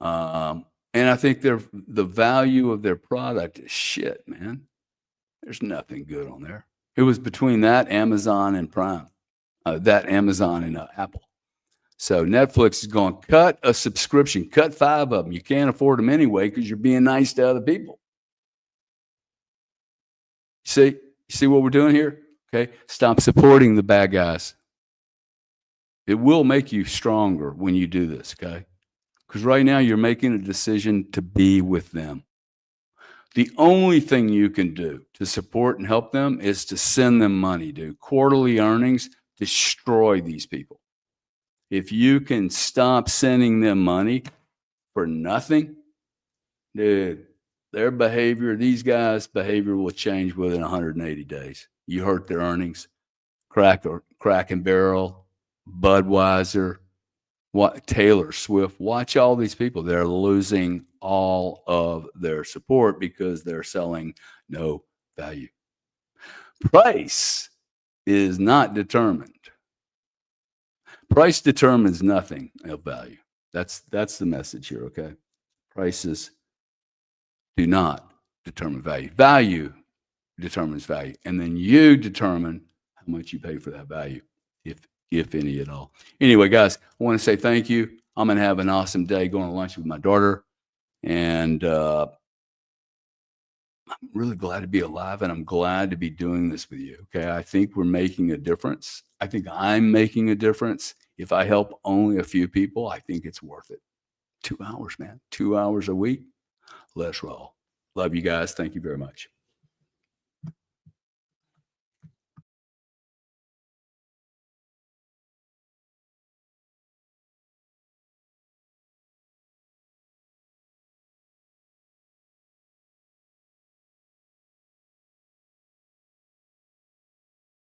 And I think the value of their product is shit, man. There's nothing good on there. It was between that, Amazon, and Prime. Amazon and Apple. So Netflix is going, cut a subscription, cut 5 of them. You can't afford them anyway because you're being nice to other people. See what we're doing here? Okay, stop supporting the bad guys. It will make you stronger when you do this, okay? Because right now you're making a decision to be with them. The only thing you can do to support and help them is to send them money, dude. Quarterly earnings destroy these people. If you can stop sending them money for nothing, dude, these guys' behavior will change within 180 days. You hurt their earnings. Crack and Barrel, Budweiser, Taylor Swift. Watch all these people. They're losing all of their support because they're selling no value. Price is not determined. Price determines nothing of value. That's the message here, okay? Prices do not determine value. Value determines value. And then you determine how much you pay for that value, if any at all. Anyway, guys, I want to say thank you. I'm going to have an awesome day going to lunch with my daughter. And I'm really glad to be alive, and I'm glad to be doing this with you. Okay. I think we're making a difference. I think I'm making a difference. If I help only a few people, I think it's worth it. 2 hours, man. 2 hours a week. Let's roll. Love you guys. Thank you very much.